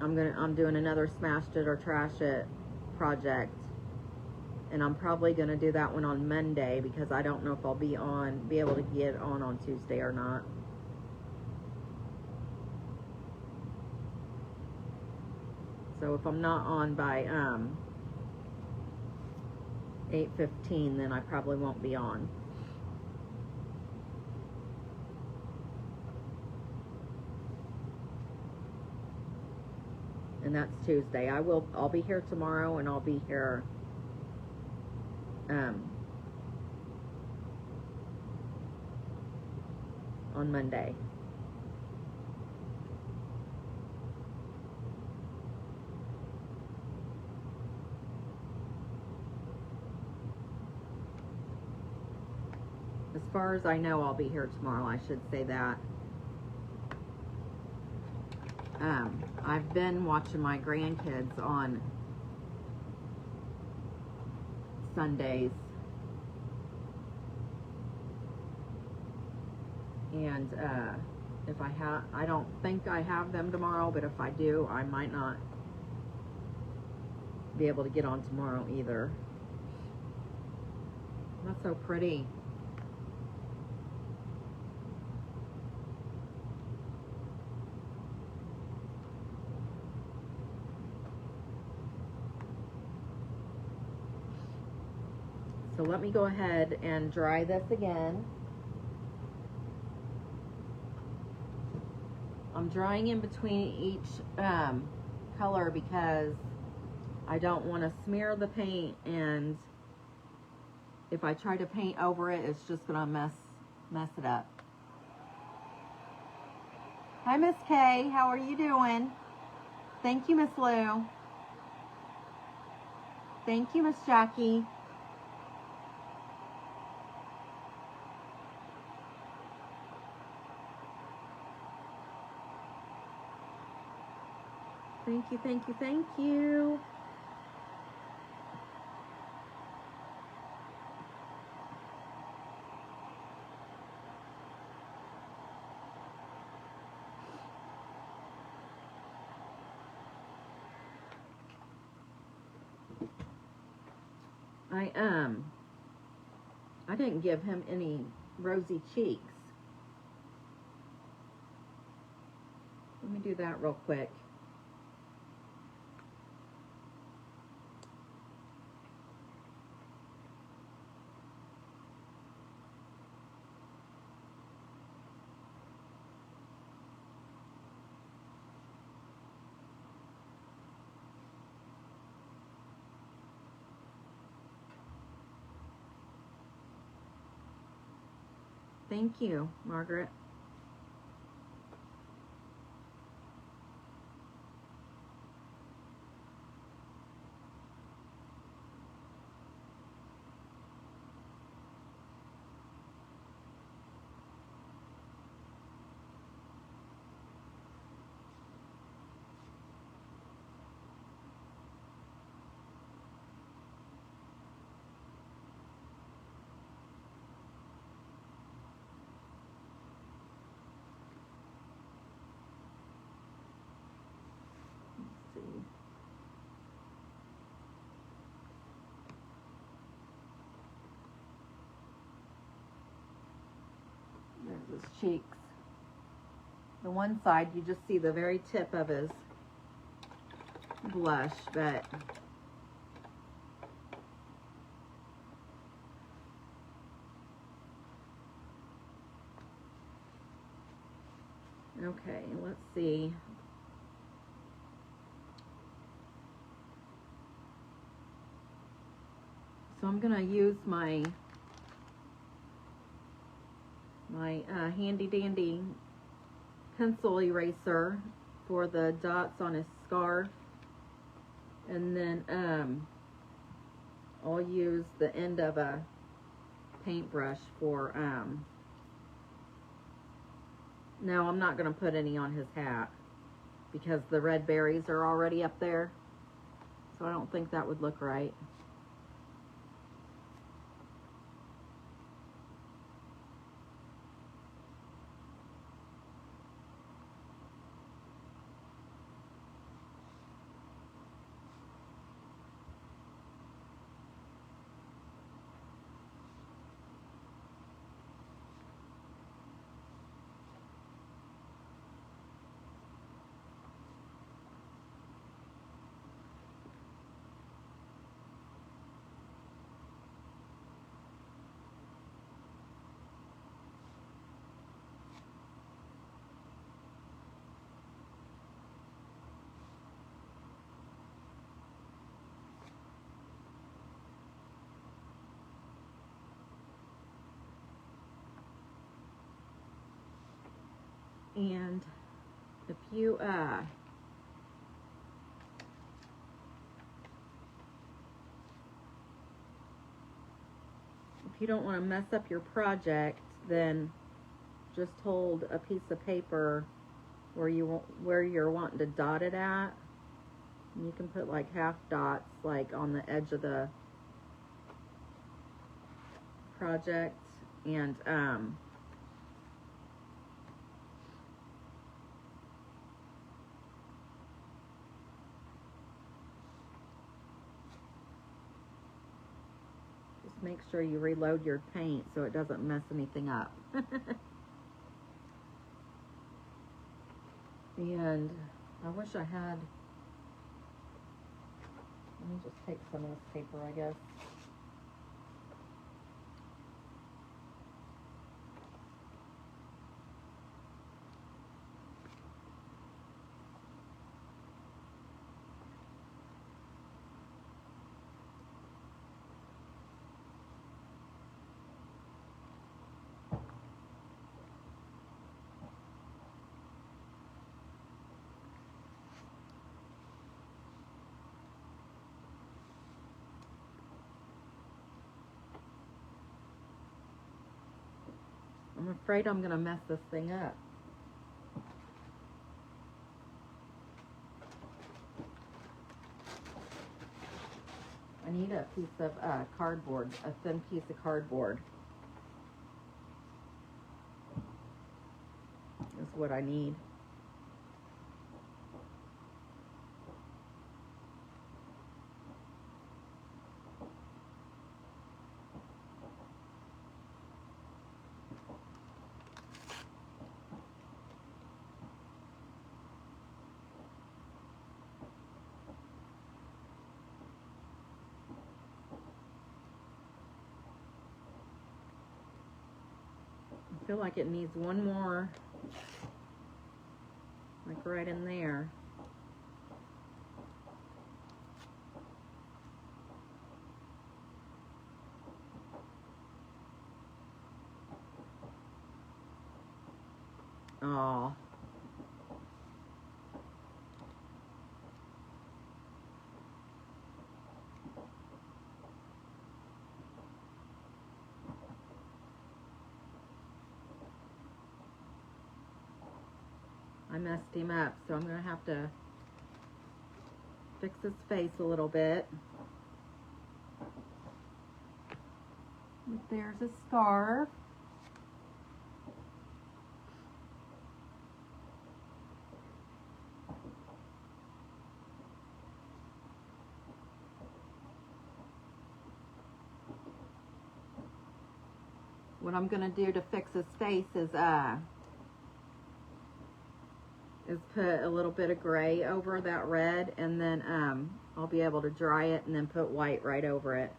I'm doing another Smashed It or Trash It project, and I'm probably going to do that one on Monday because I don't know if I'll be able to get on Tuesday or not. So if I'm not on by 8:15, then I probably won't be on. And that's Tuesday. I'll be here tomorrow, and I'll be here on Monday. As far as I know, I'll be here tomorrow. I should say that. I've been watching my grandkids on Sundays, and if I don't think I have them tomorrow, but if I do, I might not be able to get on tomorrow either. That's so pretty. let me go ahead and dry this again. I'm drying in between each color because I don't want to smear the paint, and if I try to paint over it, it's just gonna mess it up. Hi, Miss Kay. How are you doing? Thank you, Miss Lou. Thank you, Miss Jackie. Thank you, thank you, thank you. I didn't give him any rosy cheeks. Let me do that real quick. Thank you, Margaret. There's his cheeks. The one side, you just see the very tip of his blush, but okay, let's see. So I'm gonna use my handy dandy pencil eraser for the dots on his scarf, and then I'll use the end of a paintbrush for no, I'm not gonna put any on his hat because the red berries are already up there, so I don't think that would look right. And if you don't want to mess up your project, then just hold a piece of paper where you're wanting to dot it at. And you can put like half dots like on the edge of the project, and just make sure you reload your paint so it doesn't mess anything up. And I wish I had, let me just take some of this paper, I guess. I'm afraid I'm gonna mess this thing up. I need a piece of cardboard, a thin piece of cardboard. Is what I need. I feel like it needs one more, like right in there. Oh. I messed him up, so I'm going to have to fix his face a little bit. There's a scarf. What I'm going to do to fix his face is put a little bit of gray over that red, and then I'll be able to dry it and then put white right over it.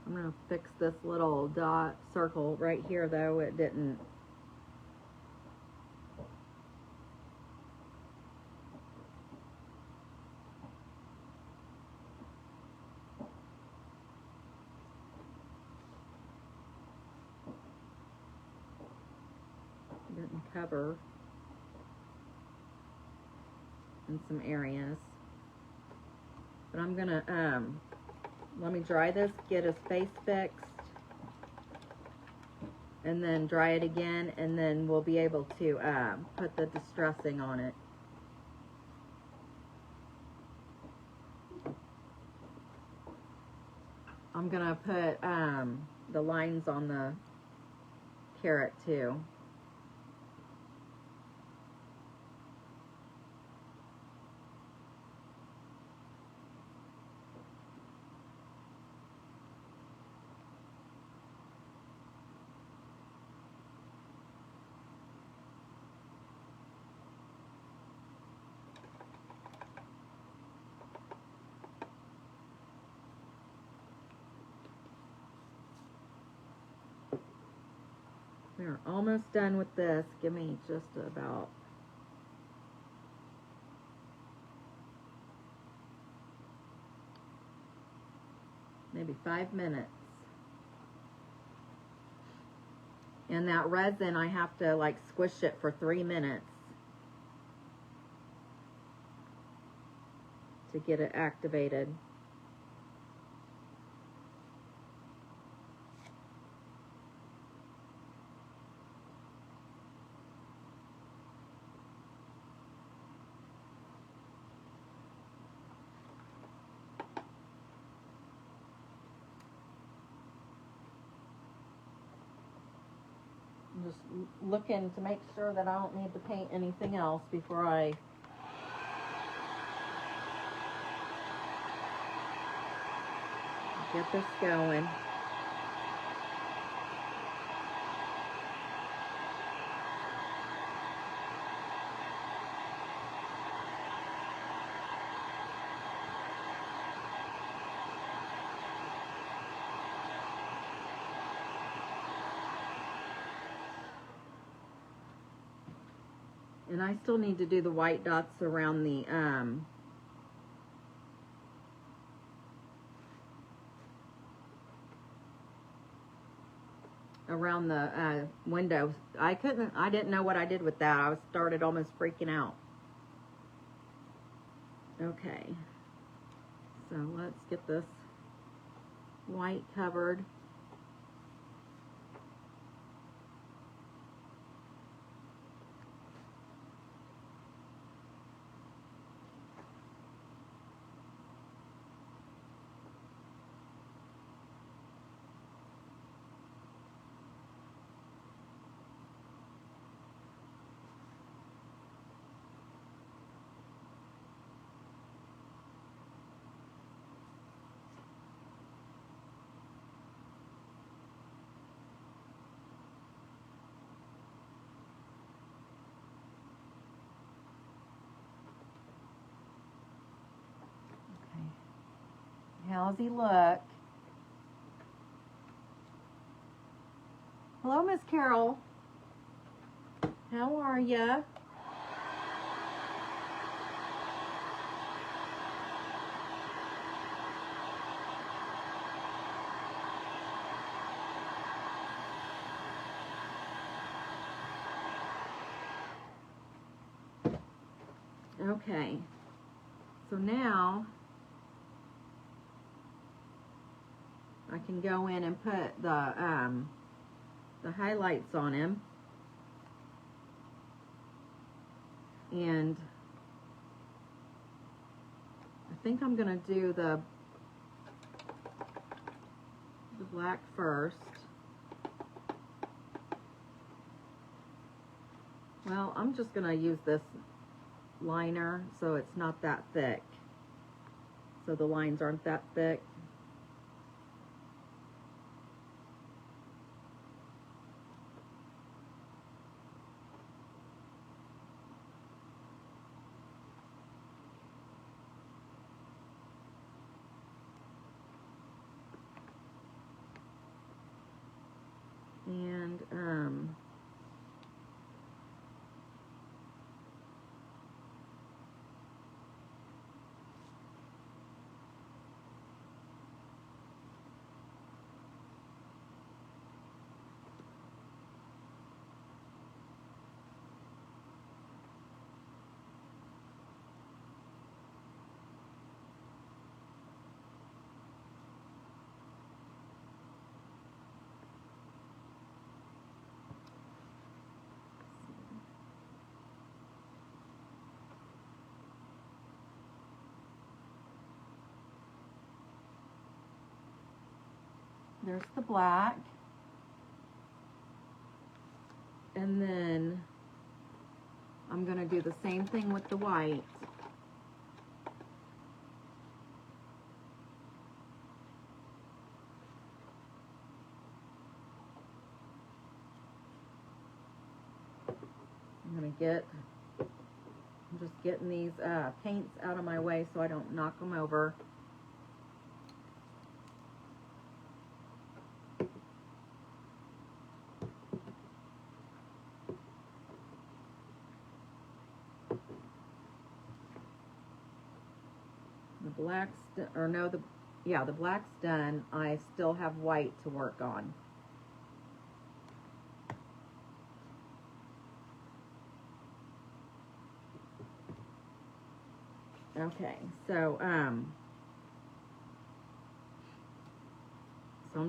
I'm going to fix this little dot circle right here, though. It didn't. Didn't cover in some areas. But I'm going to, let me dry this, get his face fixed, and then dry it again, and then we'll be able to put the distressing on it. I'm going to put the lines on the carrot too. We're almost done with this. Give me just about maybe 5 minutes. And that resin, I have to like squish it for 3 minutes to get it activated. I'm just looking to make sure that I don't need to paint anything else before I get this going. And I still need to do the white dots around the, window. I didn't know what I did with that. I started almost freaking out. Okay. So let's get this white covered. How's he look? Hello, Miss Carol. How are ya? Okay. So now I can go in and put the highlights on him. And I think I'm going to do the black first. Well, I'm just going to use this liner so it's not that thick. So the lines aren't that thick. And there's the black. And then I'm going to do the same thing with the white. I'm just getting these paints out of my way so I don't knock them over. The black's, the black's done. I still have white to work on. Okay, so I'm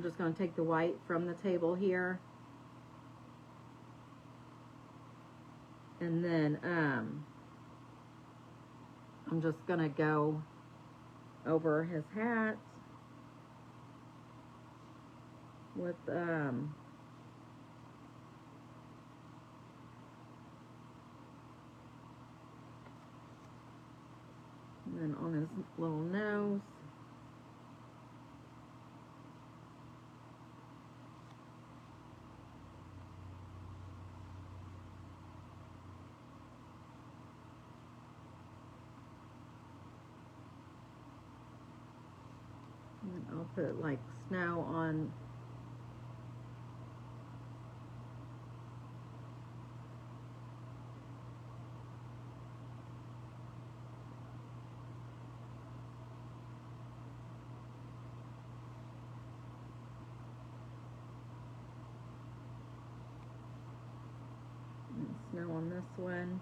just going to take the white from the table here, and then I'm just going to go over his hat with and then on his little nose. And I'll put like snow on snow on this one.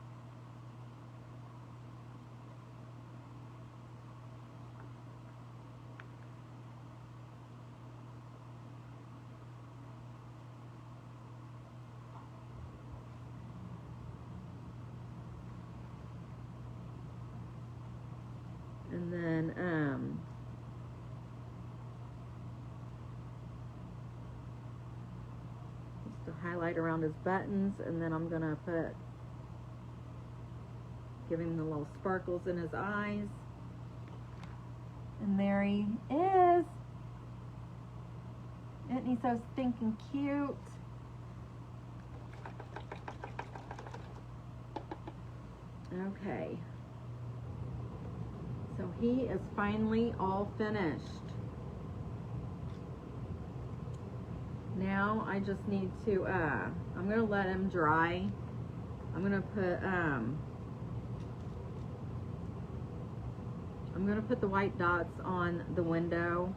And then just to highlight around his buttons, and then I'm gonna give him the little sparkles in his eyes. And there he is. Isn't he so stinking cute? Okay. So he is finally all finished. Now I just need to, I'm gonna let him dry. I'm gonna put the white dots on the window,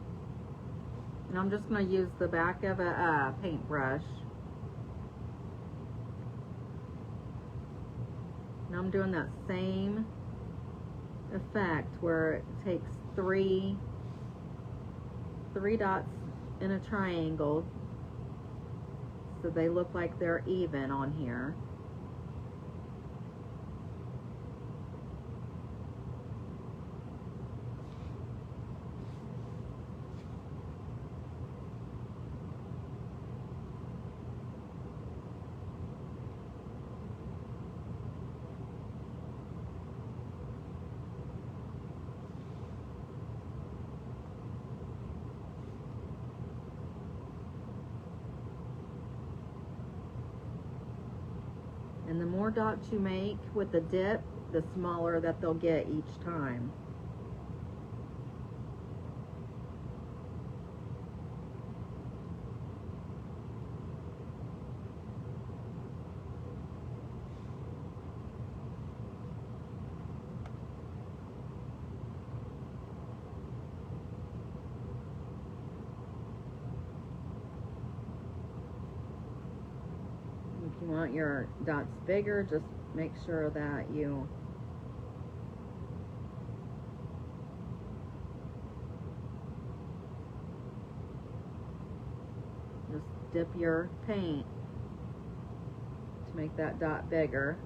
and I'm just gonna use the back of a paintbrush. Now I'm doing that same effect where it takes three dots in a triangle so they look like they're even on here. And the more dots you make with the dip, the smaller that they'll get each time. If you want your dots bigger, just make sure that you just dip your paint to make that dot bigger.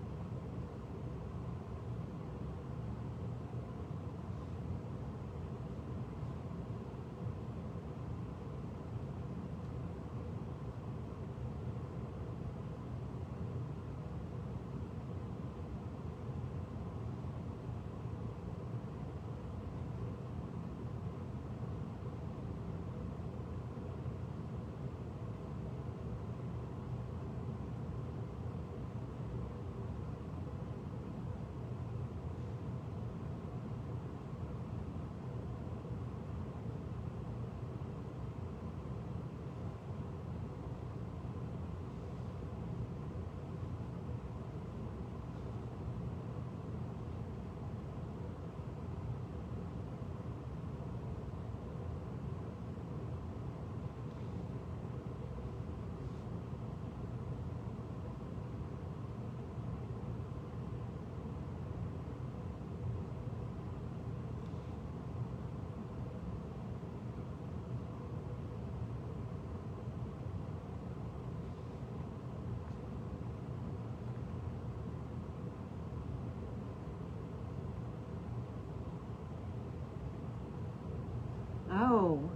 Oh.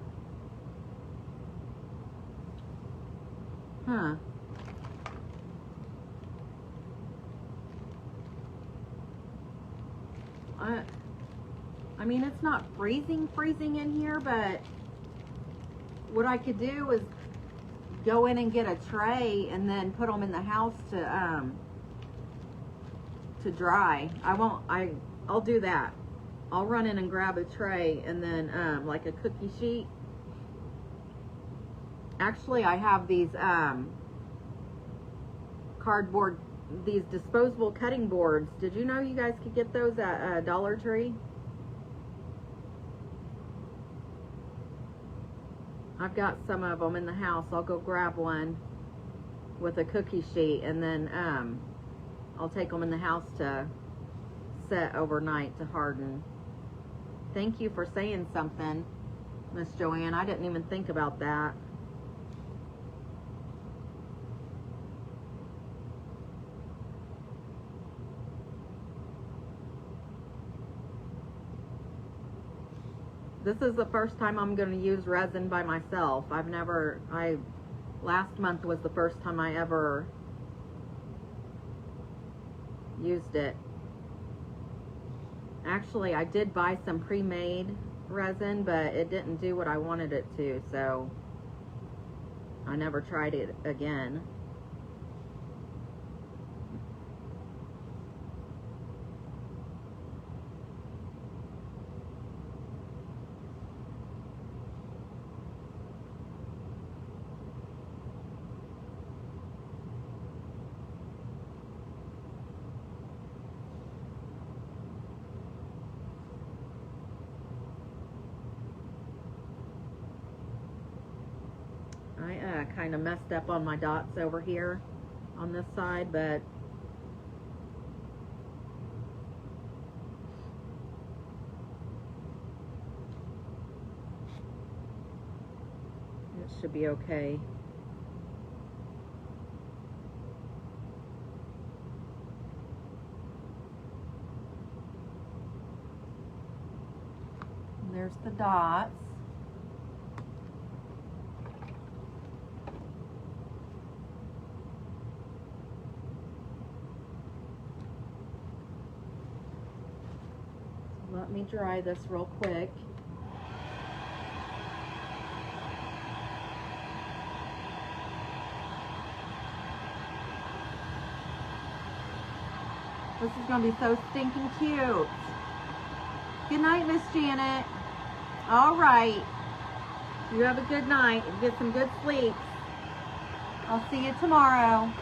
Huh. I mean, it's not freezing in here, but what I could do is go in and get a tray and then put them in the house to dry. I'll do that. I'll run in and grab a tray and then like a cookie sheet. Actually, I have these cardboard, these disposable cutting boards. Did you know you guys could get those at Dollar Tree? I've got some of them in the house. I'll go grab one with a cookie sheet and then I'll take them in the house to set overnight to harden. Thank you for saying something, Miss Joanne. I didn't even think about that. This is the first time I'm going to use resin by myself. Last month was the first time I ever used it. Actually, I did buy some pre-made resin, but it didn't do what I wanted it to, so I never tried it again. I kind of messed up on my dots over here on this side, but it should be okay. There's the dots. Let me dry this real quick. This is going to be so stinking cute. Good night, Miss Janet. All right. You have a good night and get some good sleep. I'll see you tomorrow.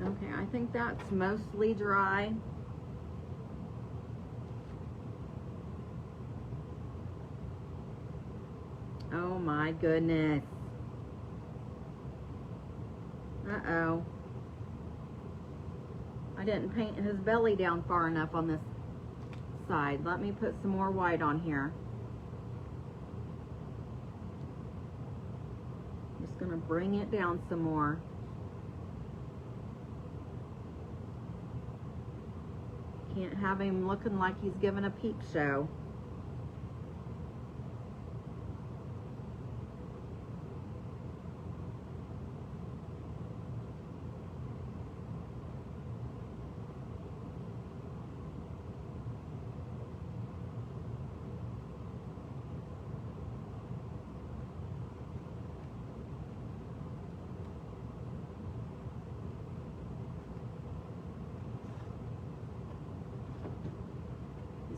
Okay, I think that's mostly dry. Oh my goodness. Uh-oh. I didn't paint his belly down far enough on this side. Let me put some more white on here. Just gonna bring it down some more. Can't have him looking like he's giving a peep show.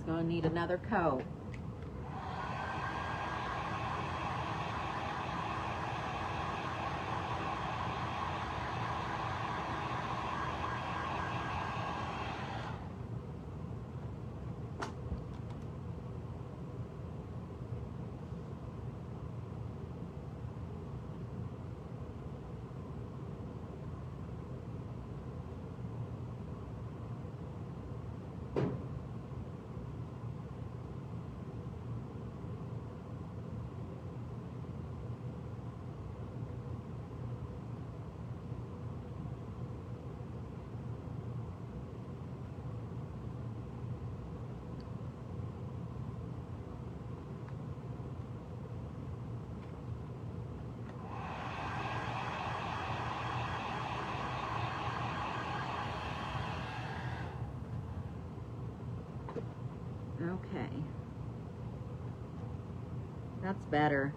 Gonna need another coat. Okay. That's better.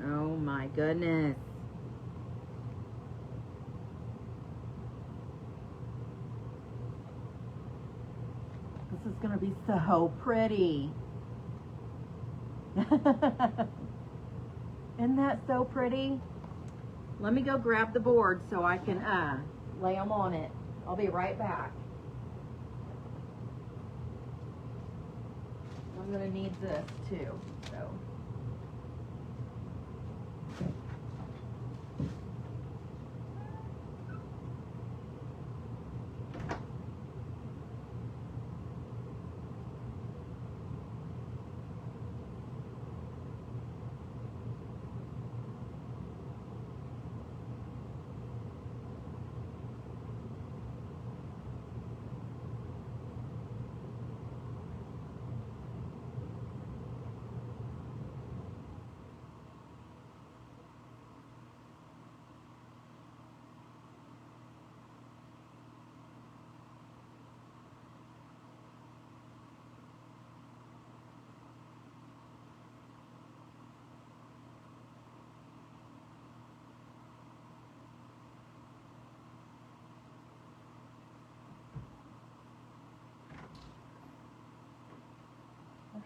Oh my goodness. This is gonna be so pretty. Isn't that so pretty? Let me go grab the board so I can lay them on it. I'll be right back. I'm gonna need this too, so.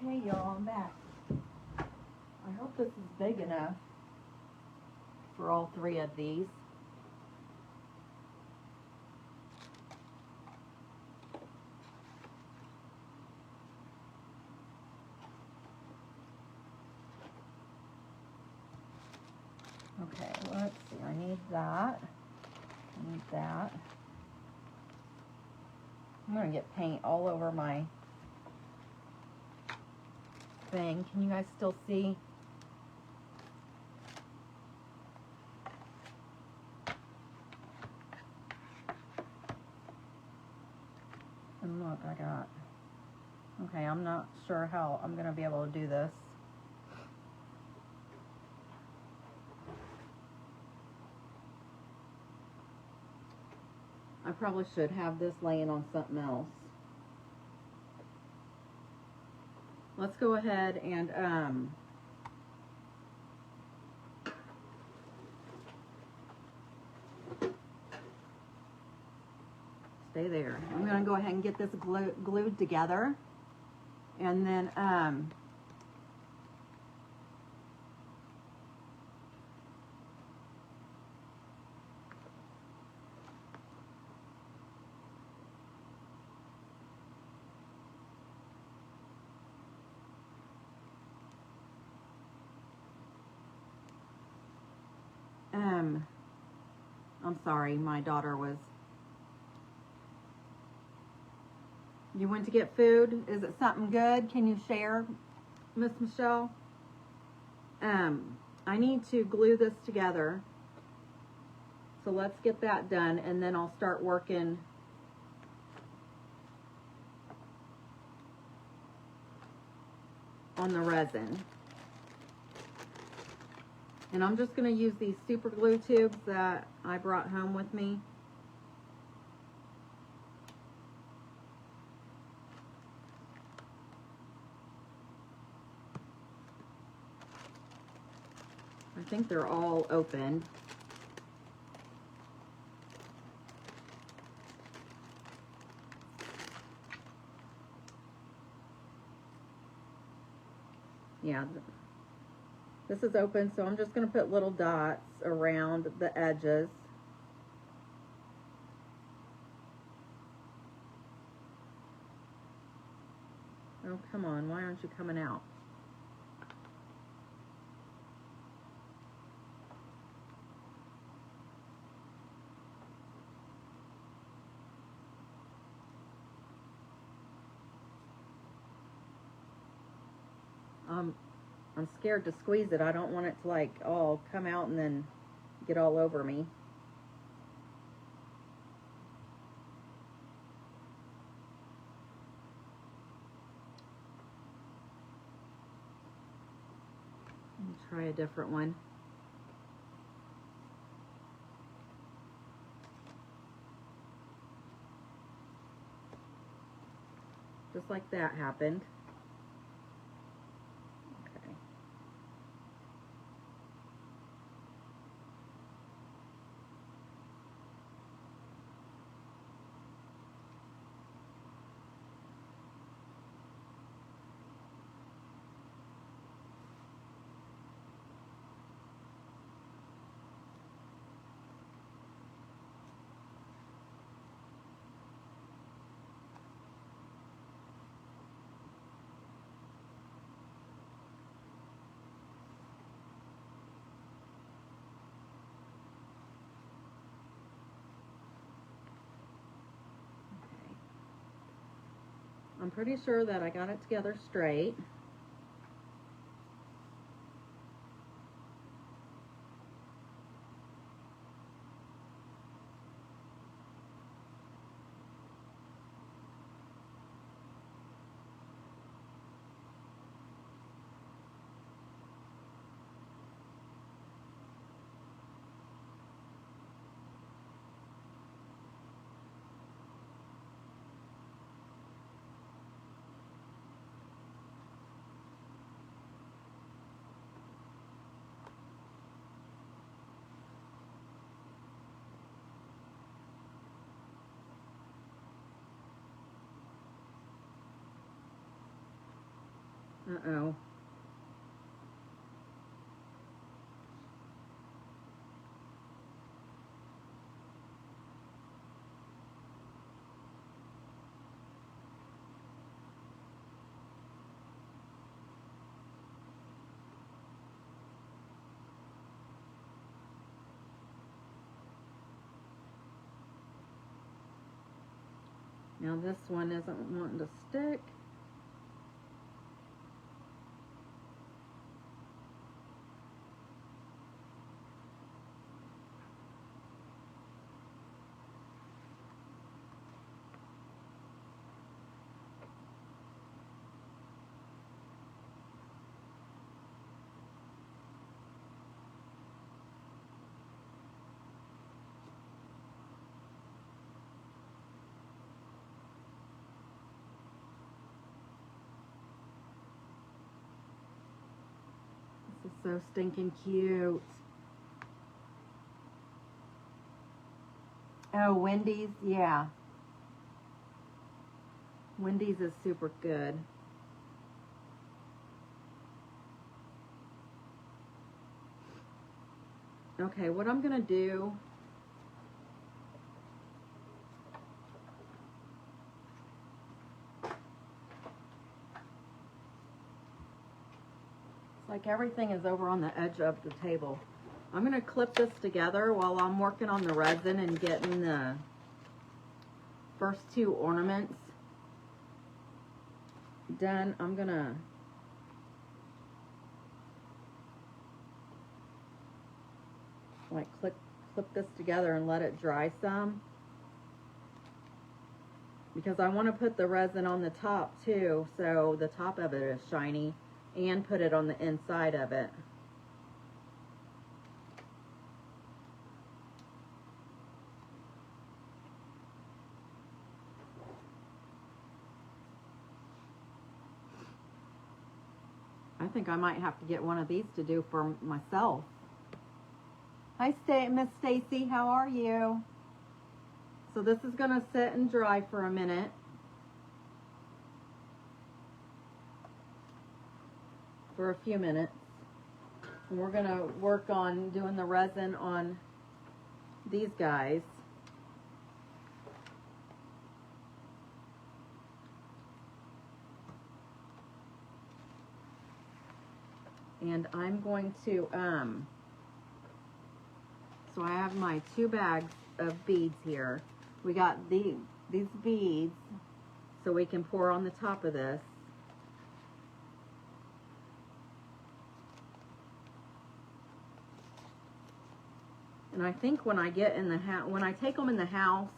Okay, y'all, I'm back. I hope this is big enough for all three of these. Okay, let's see. I need that. I need that. I'm going to get paint all over my thing. Can you guys still see? And look, I got... Okay, I'm not sure how I'm going to be able to do this. I probably should have this laying on something else. Let's go ahead and stay there. I'm going to go ahead and get this glued together, and then I'm sorry, my daughter was... You went to get food? Is it something good? Can you share, Miss Michelle? I need to glue this together. So let's get that done, and then I'll start working on the resin. And I'm just going to use these super glue tubes that I brought home with me. I think they're all open. Yeah, this is open, so I'm just going to put little dots around the edges. Oh, come on, why aren't you coming out? I'm scared to squeeze it. I don't want it to like all come out and then get all over me. try a different one. Just like that happened. Okay. I'm pretty sure that I got it together straight. Uh-oh. Now this one isn't wanting to stick. This is so stinking cute. Oh, Wendy's, yeah. Wendy's is super good. Okay, what I'm gonna do, it's like everything is over on the edge of the table. I'm gonna clip this together while I'm working on the resin and getting the first two ornaments done. I'm gonna like clip this together and let it dry some, because I want to put the resin on the top too, so the top of it is shiny, and put it on the inside of it. I think I might have to get one of these to do for myself. Hi, Miss Stacy, how are you? So this is gonna sit and dry for a minute. For a few minutes. And we're gonna work on doing the resin on these guys. And I'm going to, so I have my 2 bags of beads here. We got these beads, so we can pour on the top of this. And I think when I get in the house, when I take them in the house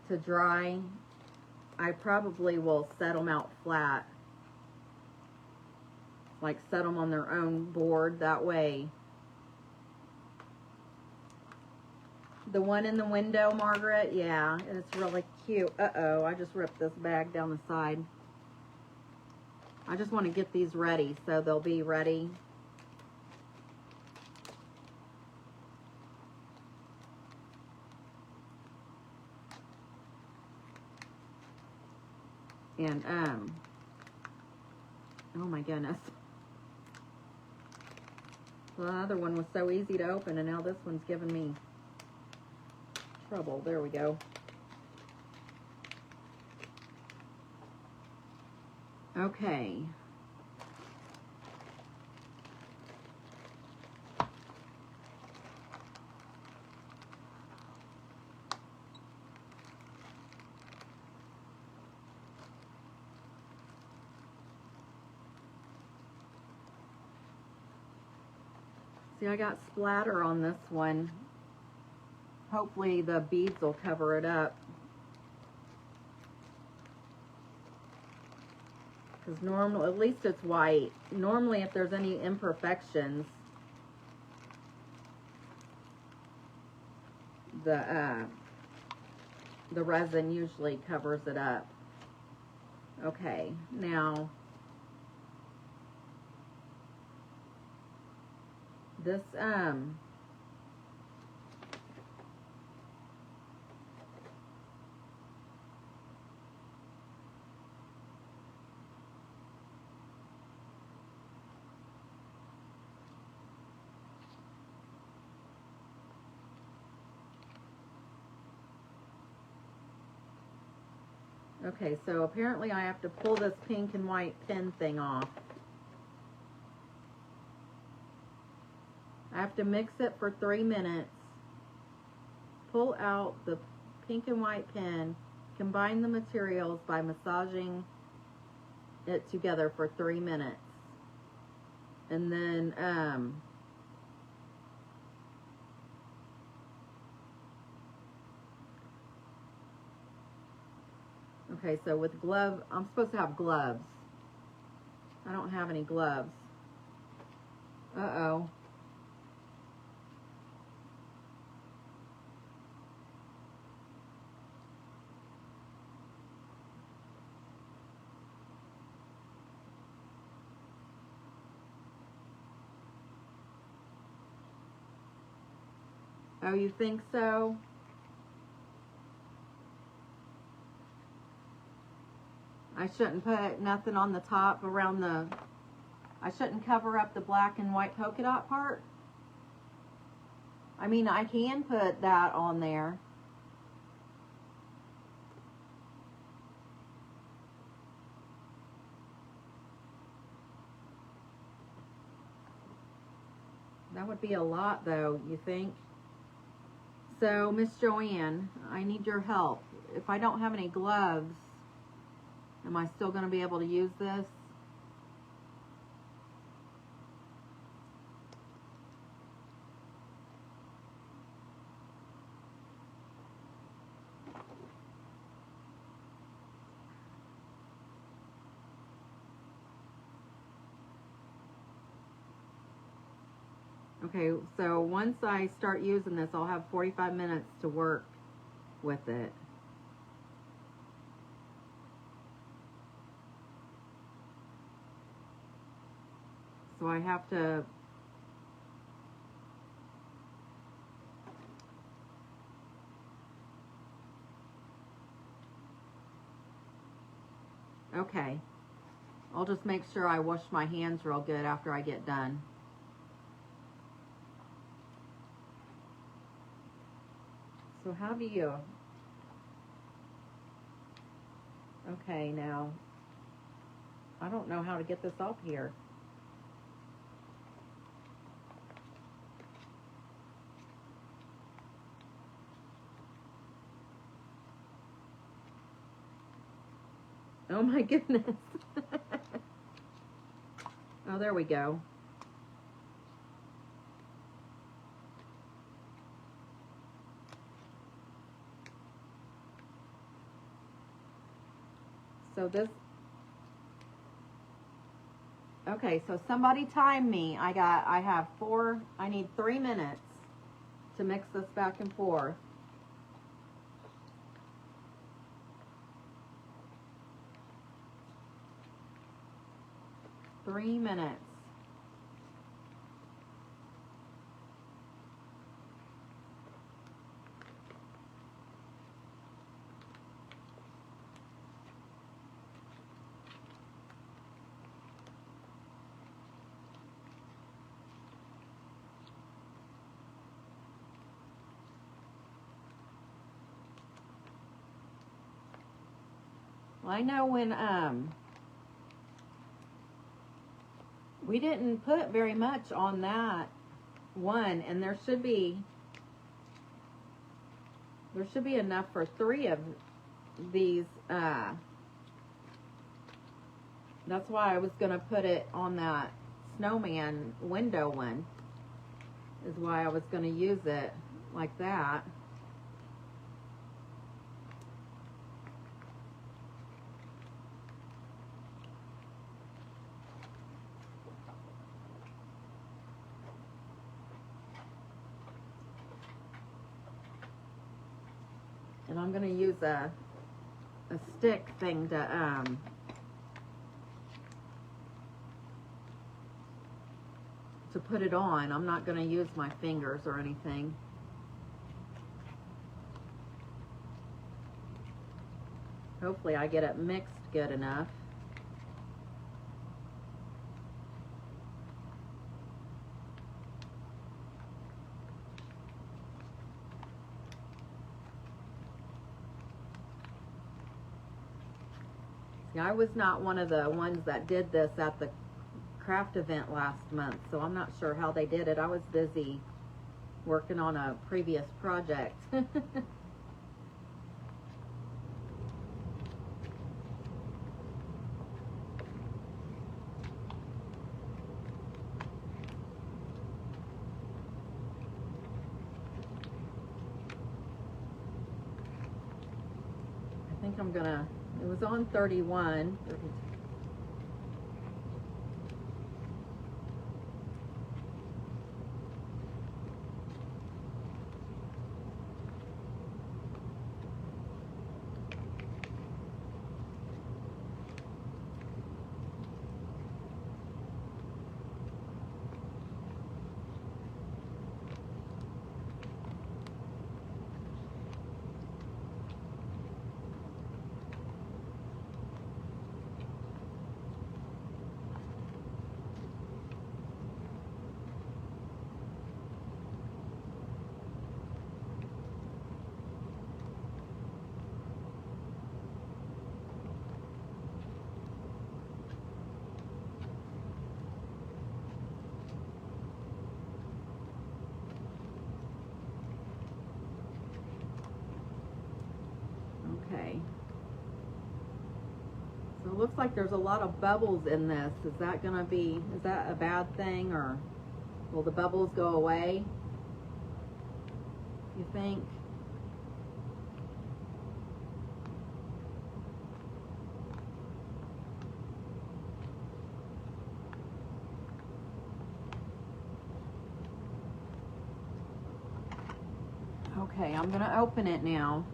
to dry, I probably will set them out flat like set them on their own board that way. The one in the window, Margaret, yeah, it's really cute. Uh-oh, I just ripped this bag down the side. I just want to get these ready so they'll be ready. And, oh my goodness. The other one was so easy to open, and now this one's giving me trouble. There we go. Okay. See, I got splatter on this one. Hopefully the beads will cover it up. Because normally, at least it's white. Normally if there's any imperfections, the resin usually covers it up. Okay, now this okay, so apparently I have to pull this pink and white pin thing off. I have to mix it for 3 minutes, pull out the pink and white pin, combine the materials by massaging it together for 3 minutes. And then, okay, so with glove, I'm supposed to have gloves. I don't have any gloves. Uh-oh. Oh, you think so? I shouldn't put nothing on the top around the, I shouldn't cover up the black and white polka dot part? I mean, I can put that on there. That would be a lot though, you think? So, Miss Joanne, I need your help. If I don't have any gloves, am I still going to be able to use this? Okay, so once I start using this, I'll have 45 minutes to work with it. So I have to, okay. I'll just make sure I wash my hands real good after I get done. So how do you, okay, now, I don't know how to get this off here. Oh my goodness. Oh, there we go. So this, Okay, so somebody time me. I need 3 minutes to mix this back and forth. Three minutes. Well, I know when we didn't put very much on that one, and there should be enough for 3 of these. That's why I was gonna put it on that snowman window one. Is why I was gonna use it like that. And I'm going to use a stick thing to put it on. I'm not going to use my fingers or anything. Hopefully I get it mixed good enough. I was not one of the ones that did this at the craft event last month, so I'm not sure how they did it. I was busy working on a previous project. I think I'm gonna, it was on 31. Okay. So it looks like there's a lot of bubbles in this. Is that a bad thing, or will the bubbles go away, you think? Okay, I'm gonna open it now.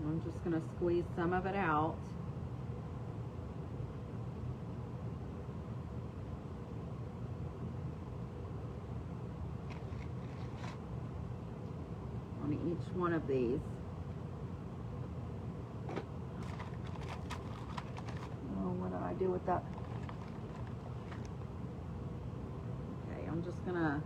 I'm just going to squeeze some of it out. On each one of these. Oh, what did I do with that? Okay, I'm just going to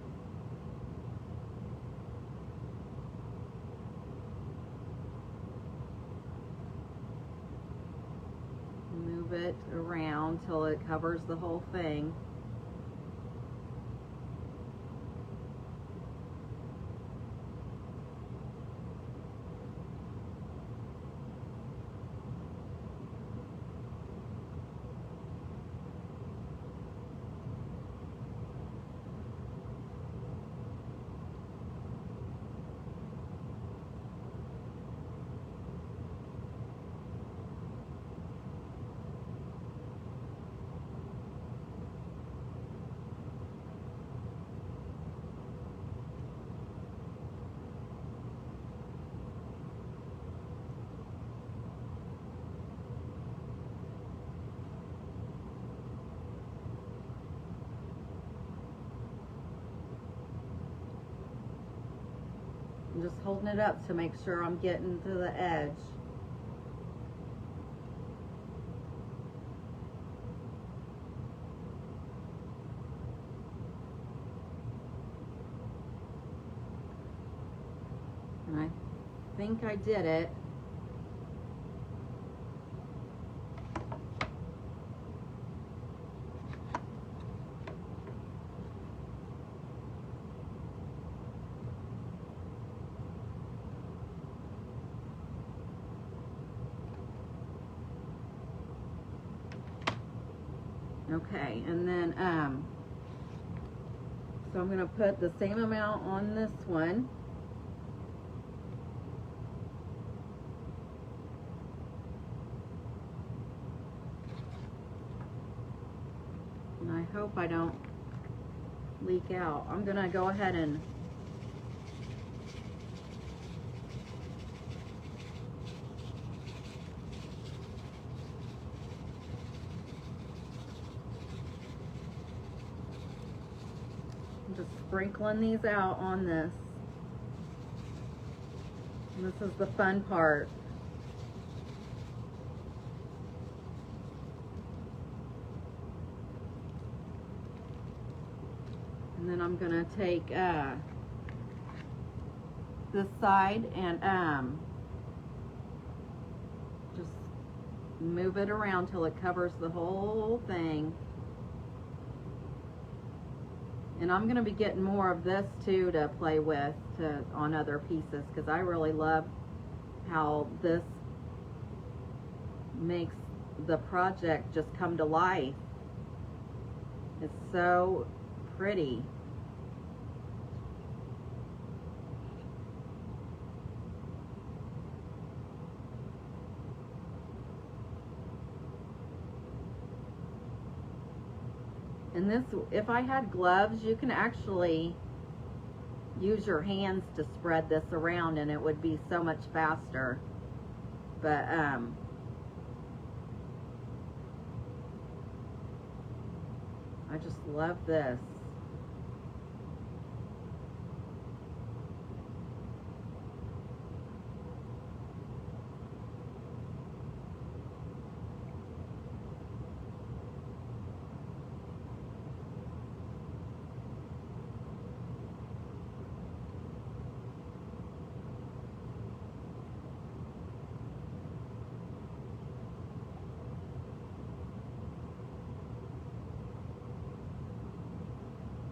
move it around till it covers the whole thing. I'm just holding it up to make sure I'm getting to the edge. And I think I did it. Okay, and then so I'm going to put the same amount on this one. And I hope I don't leak out. I'm going to go ahead and just sprinkling these out on this. And this is the fun part. And then I'm gonna take this side and just move it around till it covers the whole thing. And I'm gonna be getting more of this too to play with on other pieces, because I really love how this makes the project just come to life. It's so pretty. And this, if I had gloves, you can actually use your hands to spread this around and it would be so much faster. But I just love this.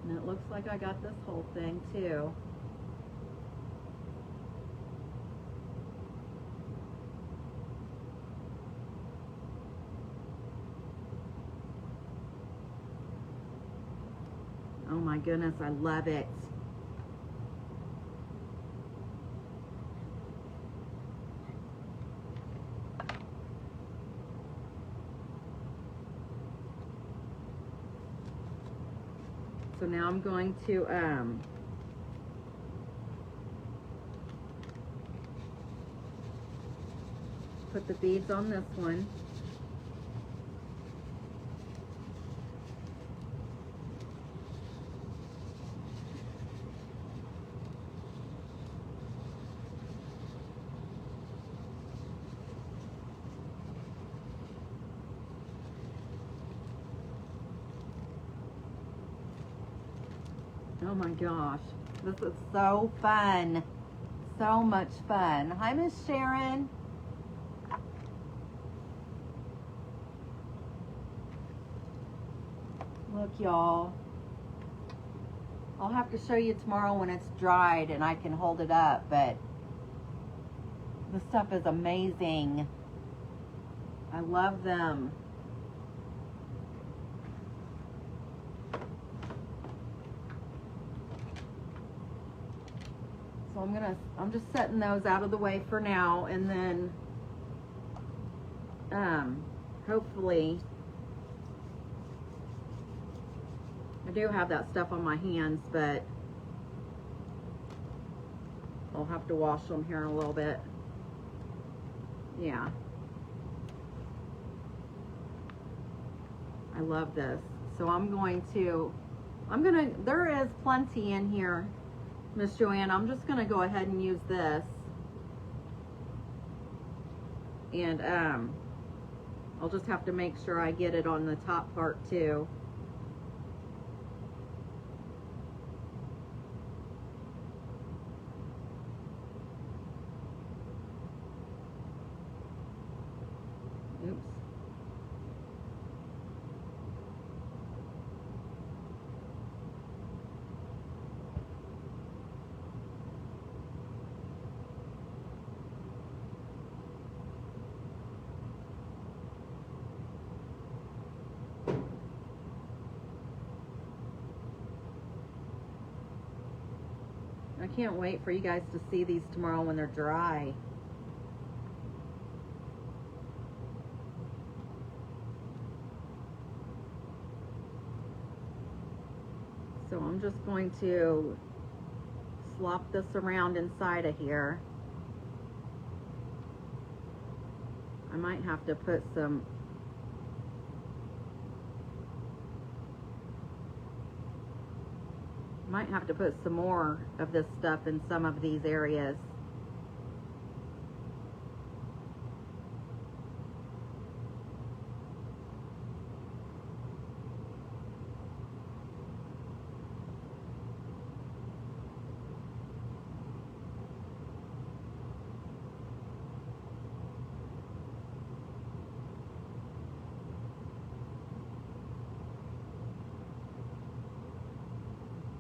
And it looks like I got this whole thing too. Oh my goodness, I love it. So now I'm going to put the beads on this one. Oh my gosh, this is so fun. So much fun. Hi, Miss Sharon. Look, y'all. I'll have to show you tomorrow when it's dried and I can hold it up, but this stuff is amazing. I love them. So I'm just setting those out of the way for now, and then hopefully, I do have that stuff on my hands, but I'll have to wash them here in a little bit. Yeah. I love this. So there is plenty in here. Miss Joanne, I'm just going to go ahead and use this. And I'll just have to make sure I get it on the top part too. Oops. I can't wait for you guys to see these tomorrow when they're dry. So I'm just going to slop this around inside of here. I might have to put some more of this stuff in some of these areas.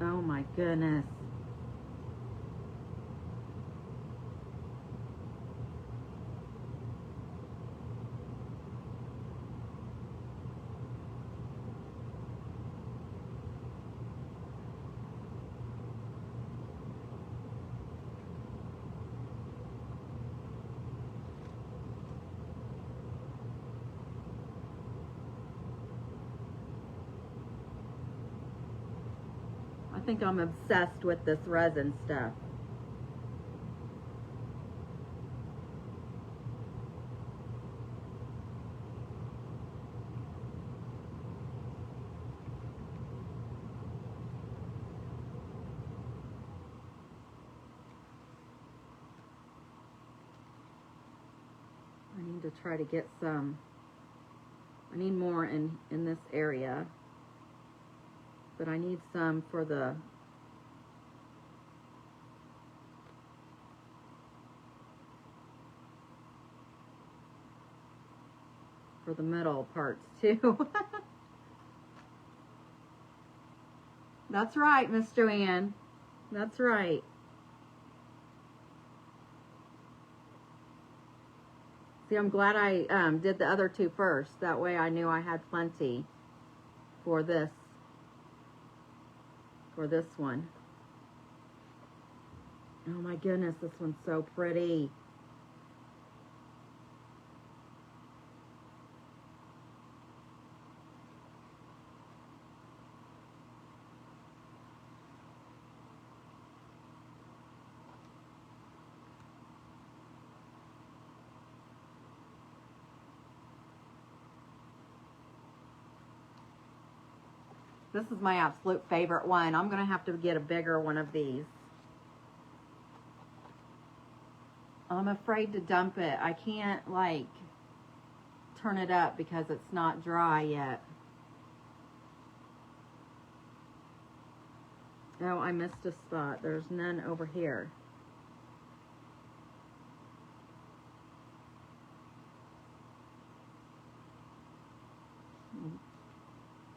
Oh my goodness. I think I'm obsessed with this resin stuff. I need to try to get some. I need more in this area, but I need some for the middle parts too. That's right, Miss Joanne. That's right. See, I'm glad I did the other two first. That way I knew I had plenty for this one. Oh my goodness, this one's so pretty. This is my absolute favorite one. I'm going to have to get a bigger one of these. I'm afraid to dump it. I can't, like, turn it up because it's not dry yet. Oh, I missed a spot. There's none over here.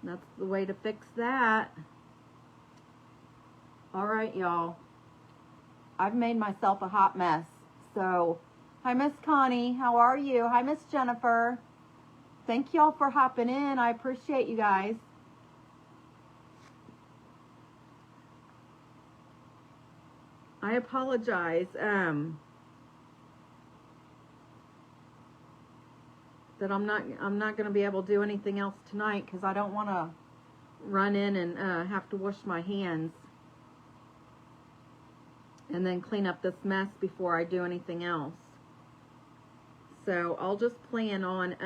That's the way to fix that. All right, y'all. I've made myself a hot mess. So, hi, Miss Connie. How are you? Hi, Miss Jennifer. Thank y'all for hopping in. I appreciate you guys. I apologize that I'm not going to be able to do anything else tonight because I don't want to run in and have to wash my hands and then clean up this mess before I do anything else. So I'll just plan on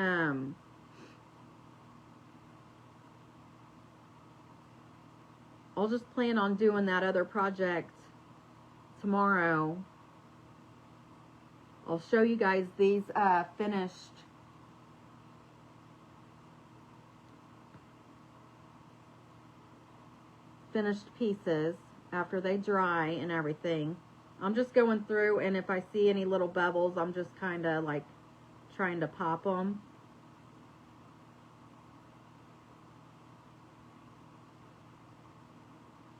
doing that other project tomorrow I'll show you guys these finished pieces after they dry and everything. I'm just going through, and if I see any little bubbles, I'm just kind of like trying to pop them.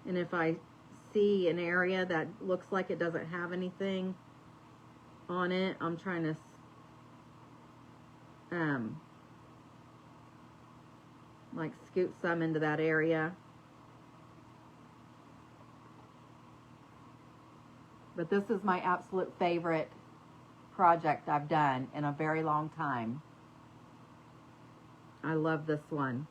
And if I see an area that looks like it doesn't have anything on it, I'm trying to like scoot some into that area. But this is my absolute favorite project I've done in a very long time. I love this one.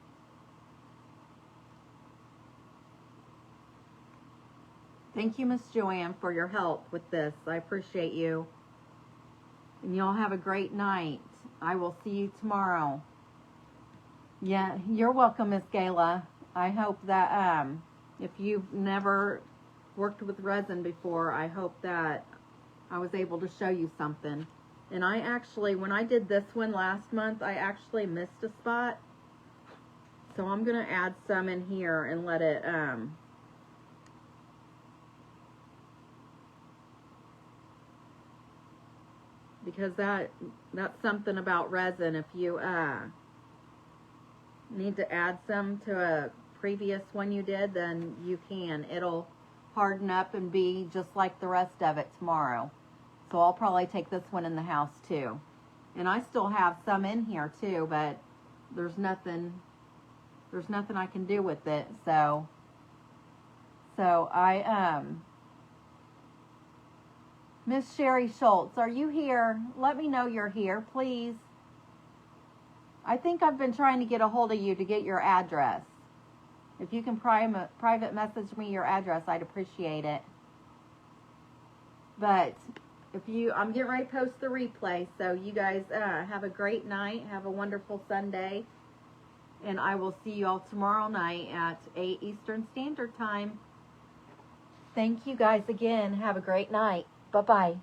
Thank you, Miss Joanne, for your help with this. I appreciate you. And y'all have a great night. I will see you tomorrow. Yeah, you're welcome, Miss Gayla. I hope that if you've never worked with resin before, I hope that I was able to show you something. And I actually, when I did this one last month, I actually missed a spot. So I'm going to add some in here and let it, because that's something about resin. If you need to add some to a previous one you did, then you can. It'll harden up and be just like the rest of it tomorrow. So I'll probably take this one in the house too. And I still have some in here too, but there's nothing I can do with it. So I Miss Sherry Schultz, are you here? Let me know you're here, please. I think I've been trying to get a hold of you to get your address. If you can private message me your address, I'd appreciate it. But I'm getting ready to post the replay, so you guys have a great night. Have a wonderful Sunday. And I will see you all tomorrow night at 8 Eastern Standard Time. Thank you guys again. Have a great night. Bye-bye.